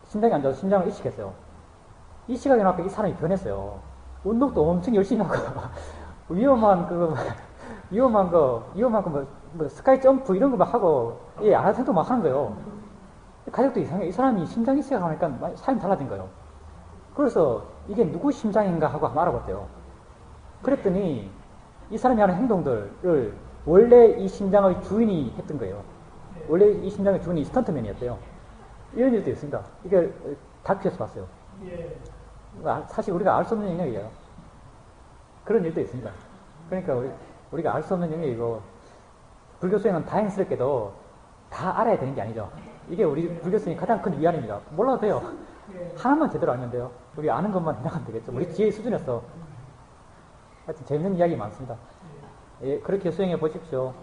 심장이 안 좋아서 심장을 이식했어요. 이식하기 앞에 이 사람이 변했어요. 운동도 엄청 열심히 하고 위험한 거 뭐 스카이 점프 이런 거 막 하고 아르바이트도 막 하는 거예요. 가족도 이상해. 이 사람이 심장 이식을 하니까 삶이 달라진 거예요. 그래서 이게 누구 심장인가 하고 알아봤대요. 그랬더니 이 사람이 하는 행동들을 원래 이 심장의 주인이 했던 거예요. 원래 이 심장의 주인이 스턴트맨이었대요. 이런 일도 있습니다. 이게 다큐에서 봤어요. 사실 우리가 알 수 없는 영역이에요. 그런 일도 있습니다. 그러니까 우리가 알 수 없는 영역이고, 불교 수행은 다행스럽게도 다 알아야 되는 게 아니죠. 이게 우리 불교 수행이 가장 큰 위안입니다. 몰라도 돼요. 하나만 제대로 알면 돼요. 우리 아는 것만 해나가면 되겠죠. 우리 지혜의 수준에서. 하여튼 재밌는 이야기 많습니다. 예, 그렇게 수행해 보십시오.